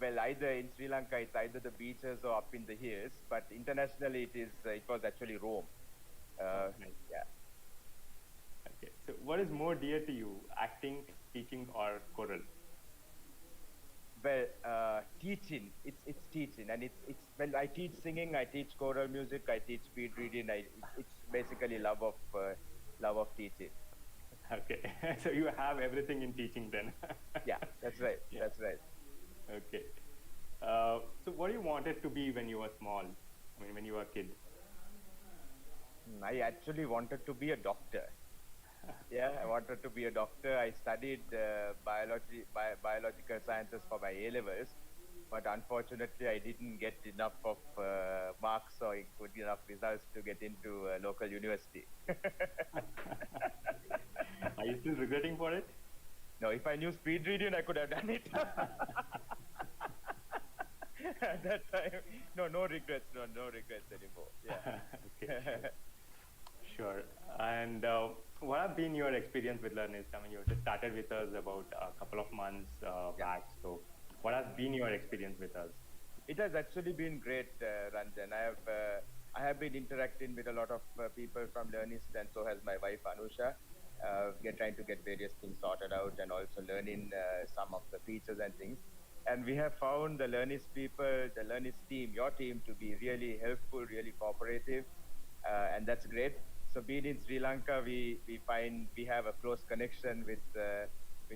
Well, either in Sri Lanka, it's either the beaches or up in the hills, but internationally, it was actually Rome. Nice. Yeah. Okay, so what is more dear to you, acting, teaching, or choral? Well, teaching, it's teaching, and it's well, I teach singing, I teach choral music, I teach speed reading. It's basically love of teaching. Okay, so you have everything in teaching then. Yeah, that's right. Yeah. That's right. Okay. So what do you wanted to be when you were small? I mean, when you were a kid? I actually wanted to be a doctor. Yeah, I wanted to be a doctor. I studied biological sciences for my A-levels, but unfortunately I didn't get enough of marks or good enough results to get into a local university. Are you still regretting for it? No, if I knew speed reading, I could have done it. at that time. No regrets, no regrets anymore. Yeah. Okay, sure. And what have been your experience with Learnyst? I mean, you just started with us about a couple of months back. So, what has been your experience with us? It has actually been great, Ranjan. I have been interacting with a lot of people from Learnyst, and so has my wife Anusha. We are trying to get various things sorted out, and also learning some of the features and things. And we have found the Learnyst people, the Learnyst team, your team, to be really helpful, really cooperative, and that's great. So being in Sri Lanka, we find we have a close connection with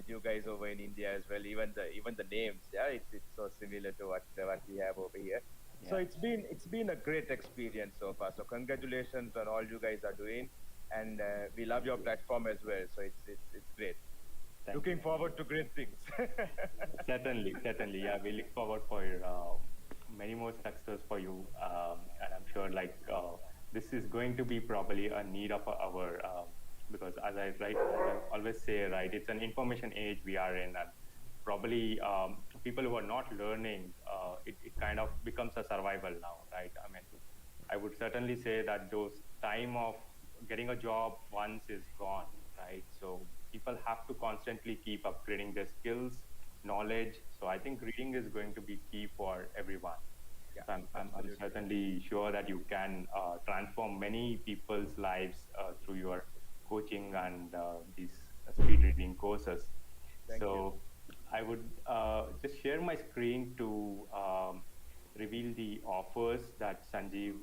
you guys over in India as well. Even the names, yeah, it's so similar to what we have over here. So it's been a great experience so far. So congratulations on all you guys are doing, and we love your platform as well. So it's great. Looking forward to great things. Certainly. Yeah, we look forward for many more success for you, and I'm sure this is going to be probably a need of our because as I always say, right, it's an information age we are in, and probably people who are not learning, it kind of becomes a survival now, right? I mean, I would certainly say that those time of getting a job once is gone, right? So people have to constantly keep upgrading their skills, knowledge. So I think reading is going to be key for everyone. Yeah, so I'm certainly sure that you can transform many people's lives through your coaching and these speed reading courses. Thank you. I would just share my screen to reveal the offers that Sanjeev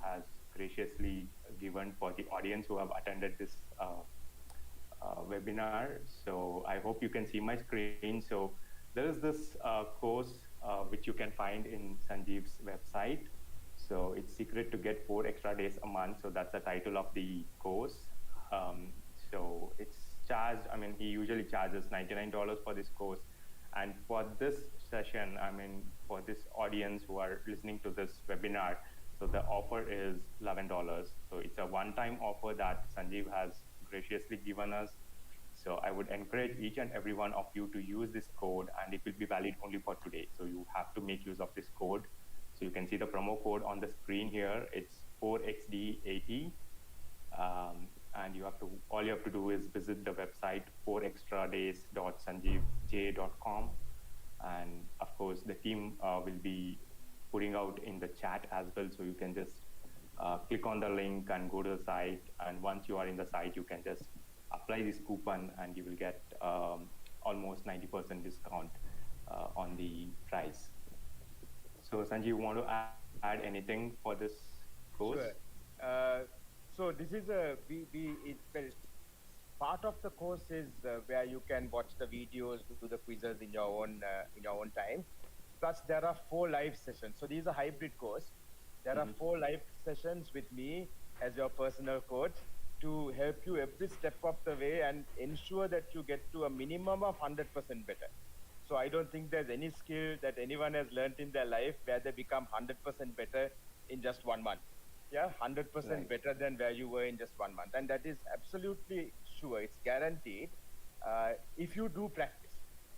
has graciously given for the audience who have attended this webinar. So I hope you can see my screen. So there is this course which you can find in Sanjeev's website. So it's secret to get 4 extra days a month. So that's the title of the course. So it's charged, I mean, he usually charges $99 for this course. And for this session, I mean, for this audience who are listening to this webinar, so the offer is $11. So it's a one-time offer that Sanjeev has graciously given us. So I would encourage each and every one of you to use this code, and it will be valid only for today. So you have to make use of this code. So you can see the promo code on the screen here. It's 4XD80. And all you have to do is visit the website 4extradays.sanjeevj.com. And of course, the team will be putting out in the chat as well. So you can just click on the link and go to the site. And once you are in the site, you can just apply this coupon and you will get almost 90% discount on the price. So Sanjeev, you want to add anything for this course? Sure. So this is part of the course is where you can watch the videos, do the quizzes in your own time. Plus, there are 4 live sessions. So these are hybrid course. There are 4 live sessions with me as your personal coach to help you every step of the way and ensure that you get to a minimum of 100% better. So I don't think there's any skill that anyone has learned in their life where they become 100% better in just 1 month. Yeah, 100% better than where you were in just 1 month. And that is absolutely sure. It's guaranteed if you do practice.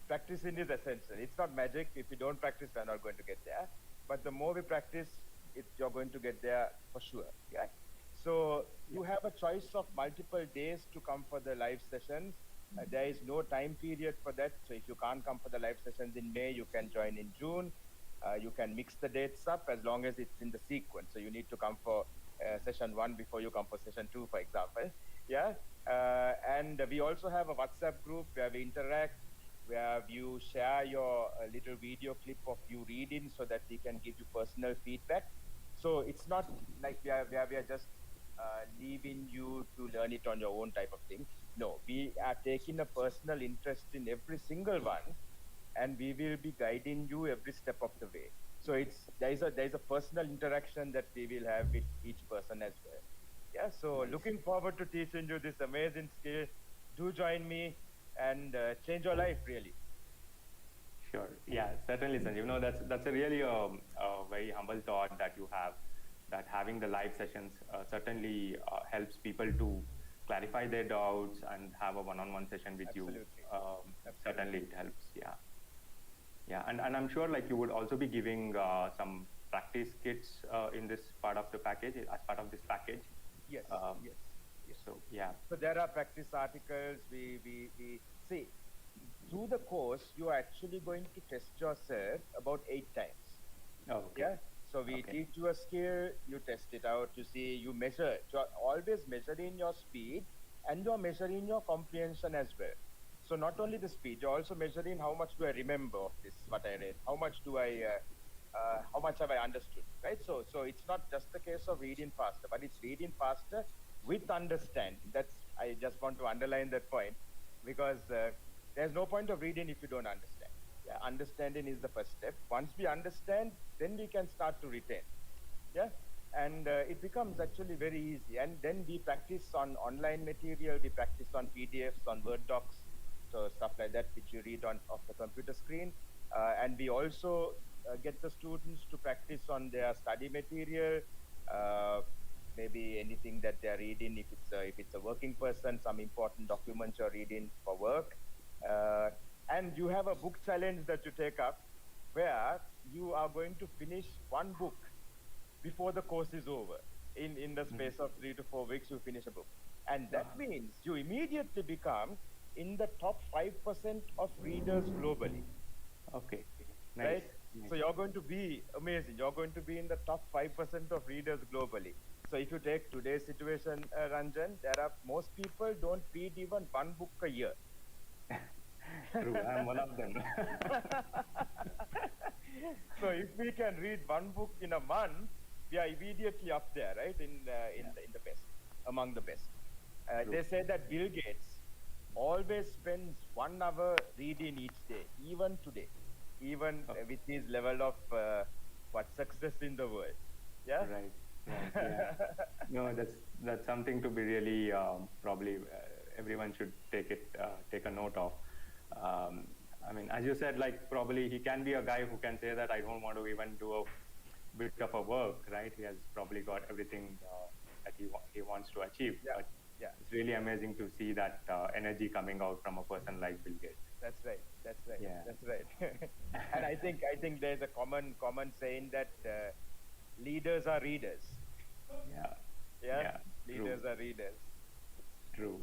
Practicing is essential. It's not magic. If you don't practice, we're not going to get there. But the more we practice, you're going to get there for sure. Yeah. So you have a choice of multiple days to come for the live sessions. There is no time period for that. So if you can't come for the live sessions in May, you can join in June. You can mix the dates up as long as it's in the sequence. So you need to come for session 1 before you come for session 2, for example. Yeah. And we also have a WhatsApp group where we interact, where you share your little video clip of you reading so that we can give you personal feedback. So it's not like we are just leaving you to learn it on your own type of thing. No, we are taking a personal interest in every single one, and we will be guiding you every step of the way. So there is a personal interaction that we will have with each person as well. Yeah, so looking forward to teaching you this amazing skill. Do join me and change your life, really. Sure. Yeah, certainly, Sanjeev. No, that's a really very humble thought that you have, that having the live sessions certainly helps people to clarify their doubts and have a one-on-one session with Absolutely. you. Certainly it helps, yeah. Yeah, and I'm sure like you would also be giving some practice kits in this part of the package, as part of this package. Yes, yes. So yeah. So there are practice articles. We see through the course you are actually going to test yourself about 8 times. Oh, okay. Yeah. So we teach you a skill, you test it out, you see, you measure. You're always measuring your speed and you're measuring your comprehension as well. So not only the speed, you're also measuring how much do I remember of this, what I read, how much have I understood, right? So it's not just the case of reading faster, but it's reading faster with understanding. I just want to underline that point, because there's no point of reading if you don't understand. Yeah, understanding is the first step. Once we understand, then we can start to retain. Yeah, and it becomes actually very easy. And then we practice on online material, we practice on PDFs, on Word docs, so stuff like that which you read on off the computer screen. And we also get the students to practice on their study material, maybe anything that they're reading. If it's a working person, some important documents you're reading for work. And you have a book challenge that you take up, where you are going to finish one book before the course is over. In the space of 3 to 4 weeks, you finish a book. And that means you immediately become in the top 5% of readers globally. Okay, nice. Right? Nice. So you're going to be amazing. You're going to be in the top 5% of readers globally. So if you take today's situation, Ranjan, most people don't read even one book a year. True, I'm one of them. So if we can read one book in a month, we are immediately up there, right? In the best, among the best. They say that Bill Gates always spends 1 hour reading each day, even today, with his level of success in the world. Yeah. Right. Yeah. No, that's something to be really probably everyone should take a note of. I mean, as you said, like probably he can be a guy who can say that I don't want to even do a bit of a work, right? He has probably got everything that he wants to achieve. Yeah. But Yeah. it's really amazing to see that energy coming out from a person like Bill Gates. That's right. Yeah. That's right. And I think there's a common saying that leaders are readers. Yeah. Yeah. Leaders are readers. True.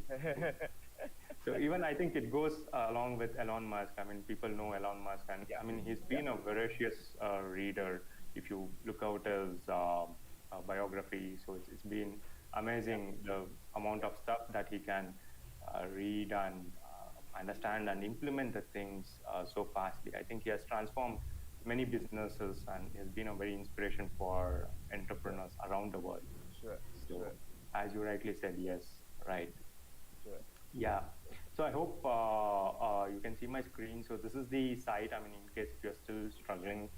So even I think it goes along with Elon Musk. I mean, people know Elon Musk, and I mean, he's been a voracious reader. If you look out his biography, so it's been amazing the amount of stuff that he can read and understand and implement the things so fastly. I think he has transformed many businesses and has been a very inspiration for entrepreneurs around the world. Sure. So, as you rightly said, yes, right. Sure. Yeah. So I hope you can see my screen. So this is the site. I mean, in case if you're still struggling,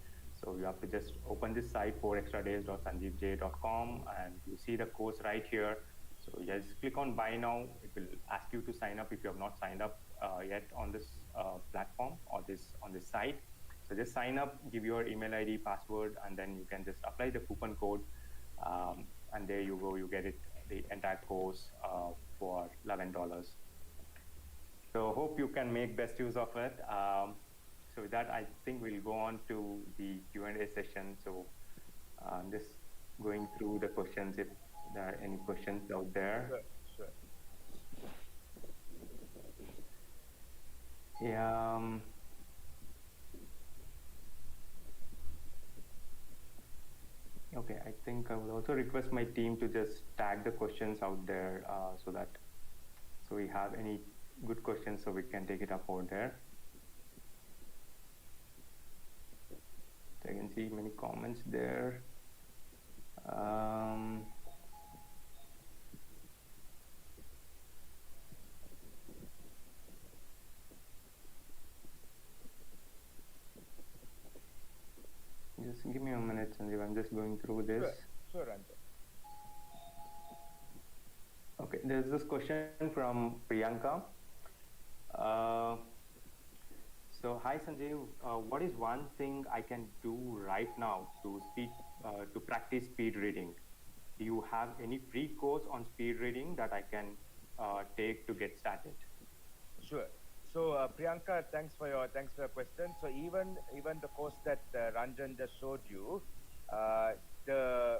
so you have to just open this site, 4extradays.sanjeevj.com, and you see the course right here. So just click on buy now. It will ask you to sign up if you have not signed up yet on this platform or on this site. So just sign up, give your email ID, password, and then you can just apply the coupon code. And there you go, you get it, the entire course for $11. So hope you can make best use of it. So with that, I think we'll go on to the Q&A session. So I'm just going through the questions if there are any questions out there. Sure. Yeah. Okay, I think I will also request my team to just tag the questions out there so we have any good questions so we can take it up over there. So I can see many comments there. Just give me a minute, Sanjeev. I'm just going through this. Sure, Ranjan. Okay, there's this question from Priyanka. So, hi Sanjeev, what is one thing I can do right now to practice speed reading? Do you have any free course on speed reading that I can take to get started? Sure. So Priyanka, thanks for your question. So even the course that Ranjan just showed you, there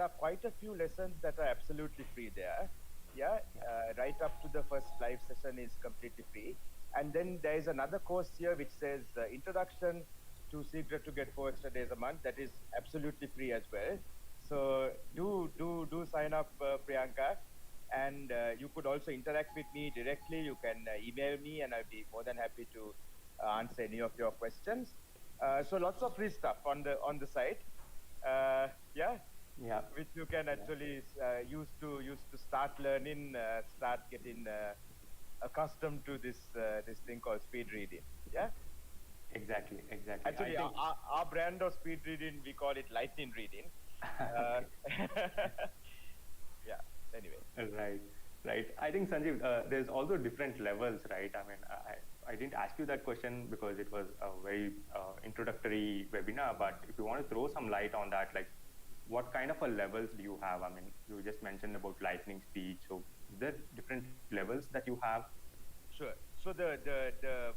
are quite a few lessons that are absolutely free there. Yeah, right up to the first live session is completely free, and then there is another course here which says Introduction to Secret to Get 4 extra days a month. That is absolutely free as well. So do sign up, Priyanka. And you could also interact with me directly. You can email me, and I'll be more than happy to answer any of your questions. So lots of free stuff on the site. Yeah, which you can actually use to start learning, start getting accustomed to this thing called speed reading. Yeah. Exactly. Actually, our brand of speed reading, we call it lightning reading. Yeah. Anyway. Right. I think, Sanjeev, there's also different levels, right? I mean, I didn't ask you that question because it was a very introductory webinar, but if you want to throw some light on that, like what kind of a levels do you have? I mean, you just mentioned about lightning speed. So is there different levels that you have? Sure. So the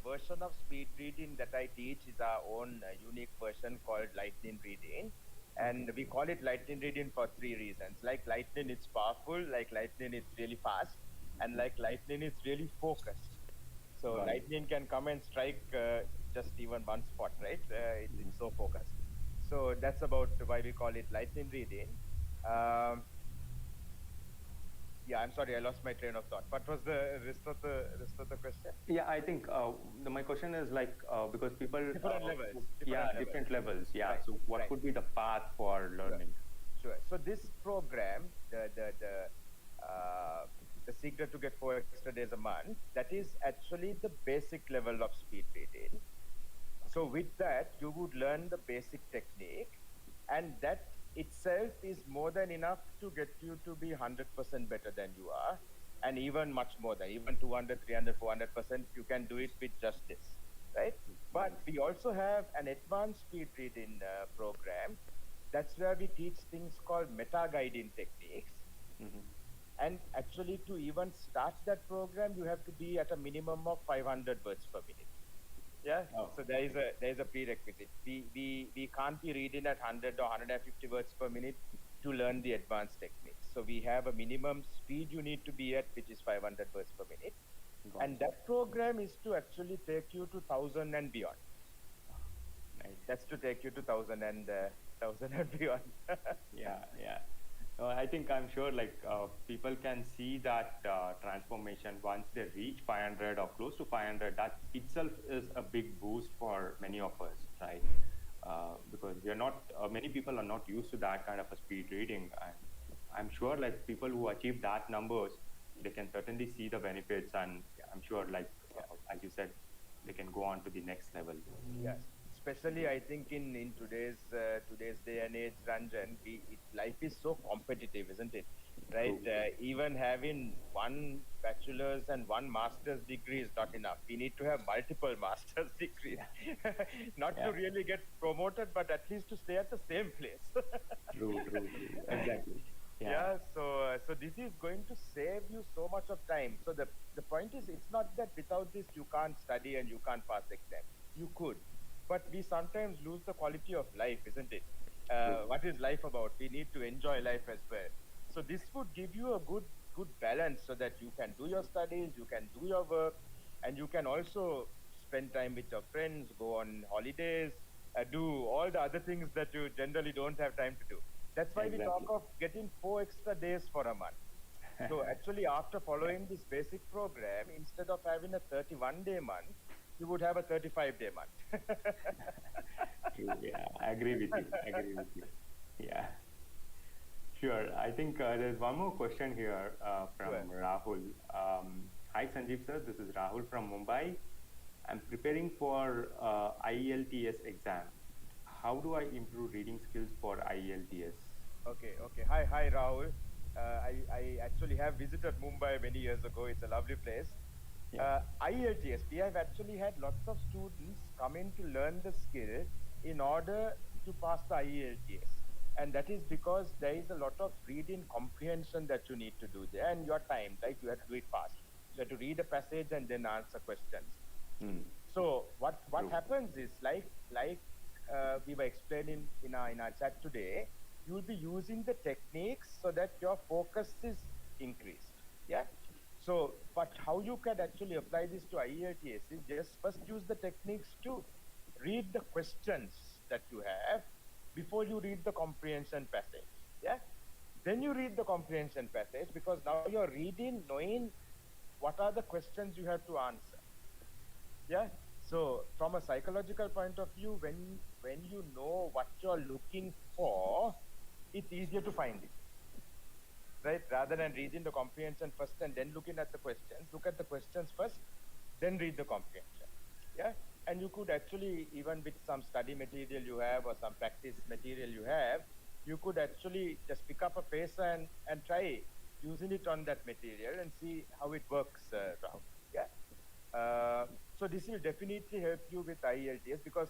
version of speed reading that I teach is our own unique version called lightning reading. And we call it lightning reading for 3 reasons. Like lightning, it's powerful. Like lightning, it's really fast. And like lightning, it's really focused. So lightning can come and strike just even one spot, right? It's so focused. So that's about why we call it lightning reading. Yeah, I'm sorry, I lost my train of thought. What was the rest of the question? Yeah, I think my question is like because people different levels. Different levels. Yeah. Right. So what would be the path for learning? Sure. So this program, the secret to get 4 extra days a month, that is actually the basic level of speed reading. So with that, you would learn the basic technique, and that itself is more than enough to get you to be 100% better than you are, and even much more than, even 200, 300, 400%, you can do it with just this, right? But we also have an advanced speed reading program. That's where we teach things called meta-guiding techniques. And actually, to even start that program, you have to be at a minimum of 500 words per minute. Yeah. So there is a prerequisite. We can't be reading at 100 or 150 words per minute to learn the advanced techniques. So we have a minimum speed you need to be at, which is 500 words per minute. And that program is to actually take you to 1,000 and beyond. Nice. That's to take you to 1,000 and beyond. Yeah. I think I'm sure like people can see that transformation once they reach 500 or close to 500. That itself is a big boost for many of us, right? Because we are not, many people are not used to that kind of a speed reading. And I'm sure like people who achieve that numbers, they can certainly see the benefits, and I'm sure like as you said, they can go on to the next level. Yes. Especially, I think in today's day and age, Ranjan, life is so competitive, isn't it? Right? Even having 1 bachelor's and 1 master's degree is not enough. We need to have multiple master's degrees, not to really get promoted, but at least to stay at the same place. True. Exactly. Yeah. So this is going to save you so much of time. So the point is, it's not that without this you can't study and you can't pass exam. You could. But we sometimes lose the quality of life, isn't it? What is life about? We need to enjoy life as well. So this would give you a good balance so that you can do your studies, you can do your work, and you can also spend time with your friends, go on holidays, do all the other things that you generally don't have time to do. That's why we talk of getting 4 extra days for a month. So actually, after following this basic program, instead of having a 31-day month, you would have a 35-day month. True, yeah, I agree with you. Yeah. Sure. I think there's one more question here from Rahul. Hi, Sanjeev sir. This is Rahul from Mumbai. I'm preparing for Ielts exam. How do I improve reading skills for Ielts? Okay. Hi, Rahul. I actually have visited Mumbai many years ago. It's a lovely place. Ielts, we have actually had lots of students come in to learn the skill in order to pass the Ielts. And that is because there is a lot of reading comprehension that you need to do there, and your time, right? You have to do it fast. You have to read a passage and then answer questions. So what happens is like we were explaining in our chat today, you will be using the techniques so that your focus is increased. Yeah. So, but how you can actually apply this to IELTS is just first use the techniques to read the questions that you have before you read the comprehension passage. Yeah. Then you read the comprehension passage because now you're reading, knowing what are the questions you have to answer. Yeah. So from a psychological point of view, when you know what you're looking for, it's easier to find it. Right? Rather than reading the comprehension first and then looking at the questions, look at the questions first, then read the comprehension. Yeah. And you could actually, even with some study material you have or some practice material you have, you could actually just pick up a pacer and try using it on that material and see how it works, Rahul. Yeah. So this will definitely help you with IELTS because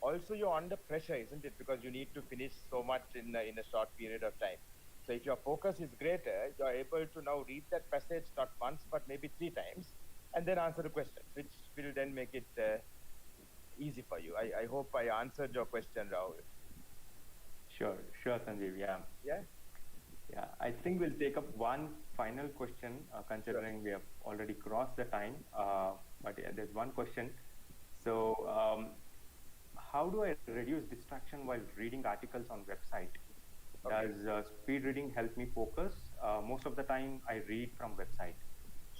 also you're under pressure, isn't it? Because you need to finish so much in a short period of time. So if your focus is greater, you're able to now read that passage not once, but maybe 3 times, and then answer the questions, which will then make it easy for you. I hope I answered your question, Rahul. Sure, Sanjeev. Yeah. I think we'll take up one final question, considering we have already crossed the time. But yeah, there's one question. So, how do I reduce distraction while reading articles on website? Okay. Does speed reading help me focus? Most of the time, I read from website.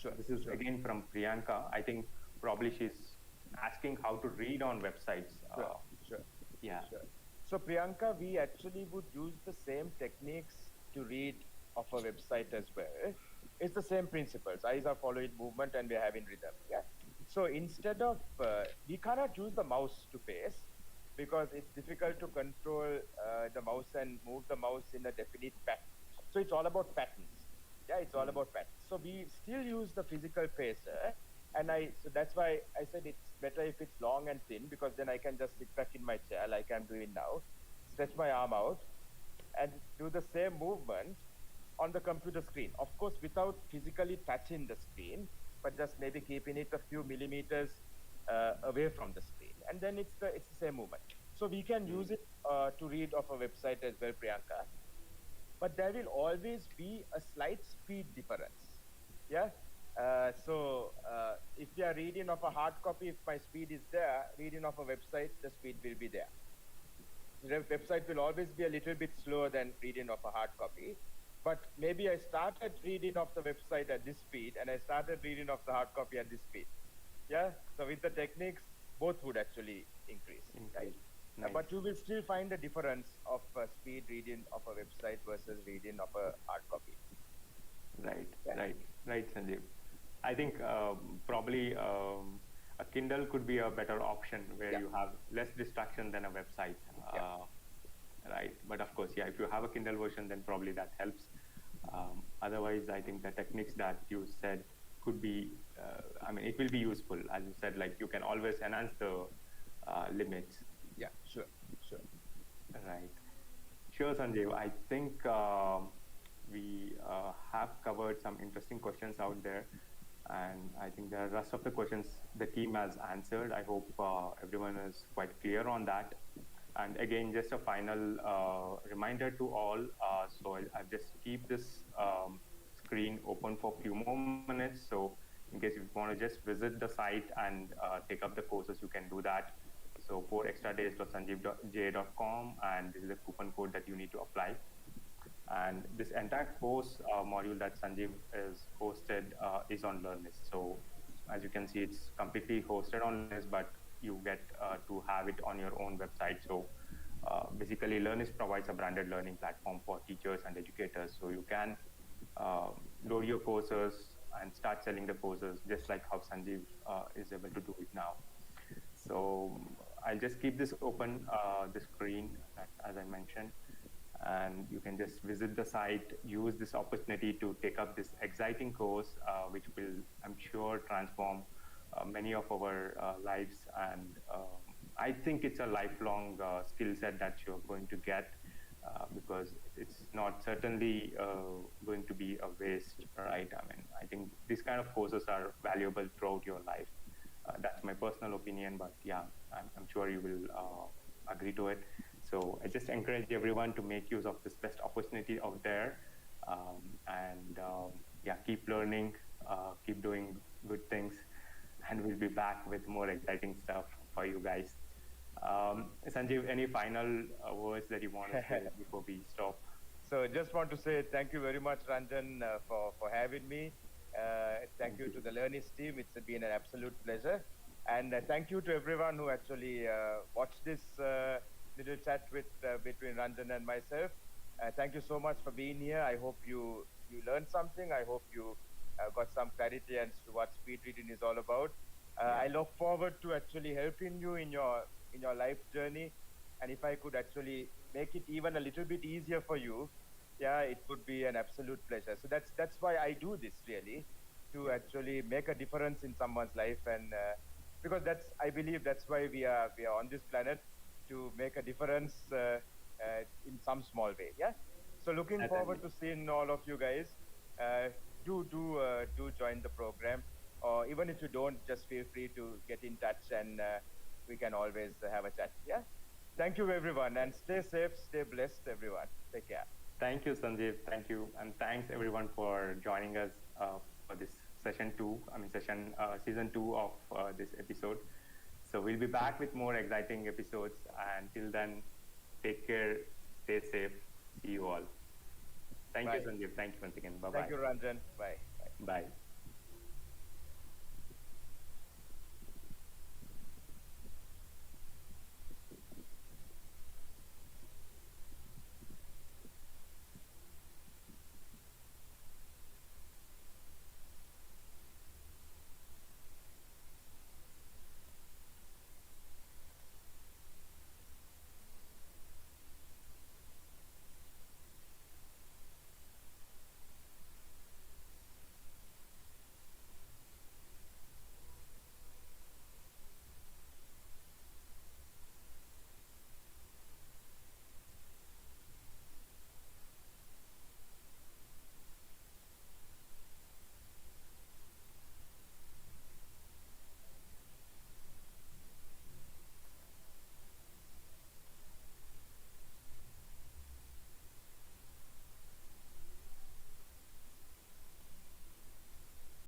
Sure. This is again from Priyanka. I think probably she's asking how to read on websites. Sure. Yeah. Sure. So Priyanka, we actually would use the same techniques to read off a website as well. It's the same principles. Eyes are following movement and we're having rhythm. Yeah. So instead of, we cannot use the mouse to pace because it's difficult to control the mouse and move the mouse in a definite pattern. So it's all about patterns. Yeah, it's all about patterns. So we still use the physical pacer. And so that's why I said it's better if it's long and thin because then I can just sit back in my chair like I'm doing now, stretch my arm out and do the same movement on the computer screen. Of course, without physically touching the screen, but just maybe keeping it a few millimeters away from the screen. And then it's the same movement. So we can use it to read off a website as well, Priyanka. But there will always be a slight speed difference. Yeah. So if you are reading off a hard copy, if my speed is there, reading off a website, the speed will be there. The website will always be a little bit slower than reading off a hard copy. But maybe I started reading off the website at this speed and I started reading off the hard copy at this speed. Yeah. So with the techniques, both would actually increase. Right? Nice. But you will still find a difference of speed reading of a website versus reading of a hard copy. Right, Sanjeev. I think probably a Kindle could be a better option where you have less distraction than a website. Right. But of course, if you have a Kindle version, then probably that helps. Otherwise, I think the techniques that you said could be, it will be useful. As you said, like you can always enhance the limits. Yeah, sure. Right. Sure, Sanjeev. I think we have covered some interesting questions out there. And I think the rest of the questions the team has answered. I hope everyone is quite clear on that. And again, just a final reminder to all. So I'll just keep this screen open for a few more minutes. So in case you want to just visit the site and take up the courses, you can do that. So 4extradays.sanjeevj.com, and this is the coupon code that you need to apply. And this entire course module that Sanjeev is hosted is on Learnyst. So as you can see, it's completely hosted on Learnyst, but you get to have it on your own website. So basically, Learnyst provides a branded learning platform for teachers and educators. So you can load your courses and start selling the courses, just like how Sanjeev is able to do it now. So I'll just keep this open, the screen, as I mentioned. And you can just visit the site, use this opportunity to take up this exciting course, which will, I'm sure, transform many of our lives. And I think it's a lifelong skill set that you're going to get because it's not certainly going to be a waste, right? I think these kind of courses are valuable throughout your life. That's my personal opinion, but yeah, I'm sure you will agree to it. So I just encourage everyone to make use of this best opportunity out there, yeah, keep learning, keep doing good things, and we'll be back with more exciting stuff for you guys. Sanjeev, any final words that you want to say before we stop? So just want to say thank you very much, Ranjan, for having me. Thank you to the Learnyst team. It's been an absolute pleasure. And thank you to everyone who actually watched this little chat between Ranjan and myself. Thank you so much for being here. I hope you learned something. I hope you got some clarity as to what speed reading is all about. I look forward to actually helping you in your life journey. And if I could actually make it even a little bit easier for you, yeah, it would be an absolute pleasure. So that's why I do this, really, to actually make a difference in someone's life. And because I believe that's why we are on this planet, to make a difference in some small way. Yeah. So looking forward to seeing all of you guys. Do join the program, or even if you don't, just feel free to get in touch, and we can always have a chat. Yeah. Thank you, everyone, and stay safe, stay blessed, everyone. Take care. Thank you, Sanjeev. Thank you, and thanks everyone for joining us for this season 2 of this episode. So we'll be back with more exciting episodes. Until then, take care, stay safe. See you all. Thank you, Sanjeev. Thank you once again. Bye-bye. Thank you, Ranjan. Bye. Bye.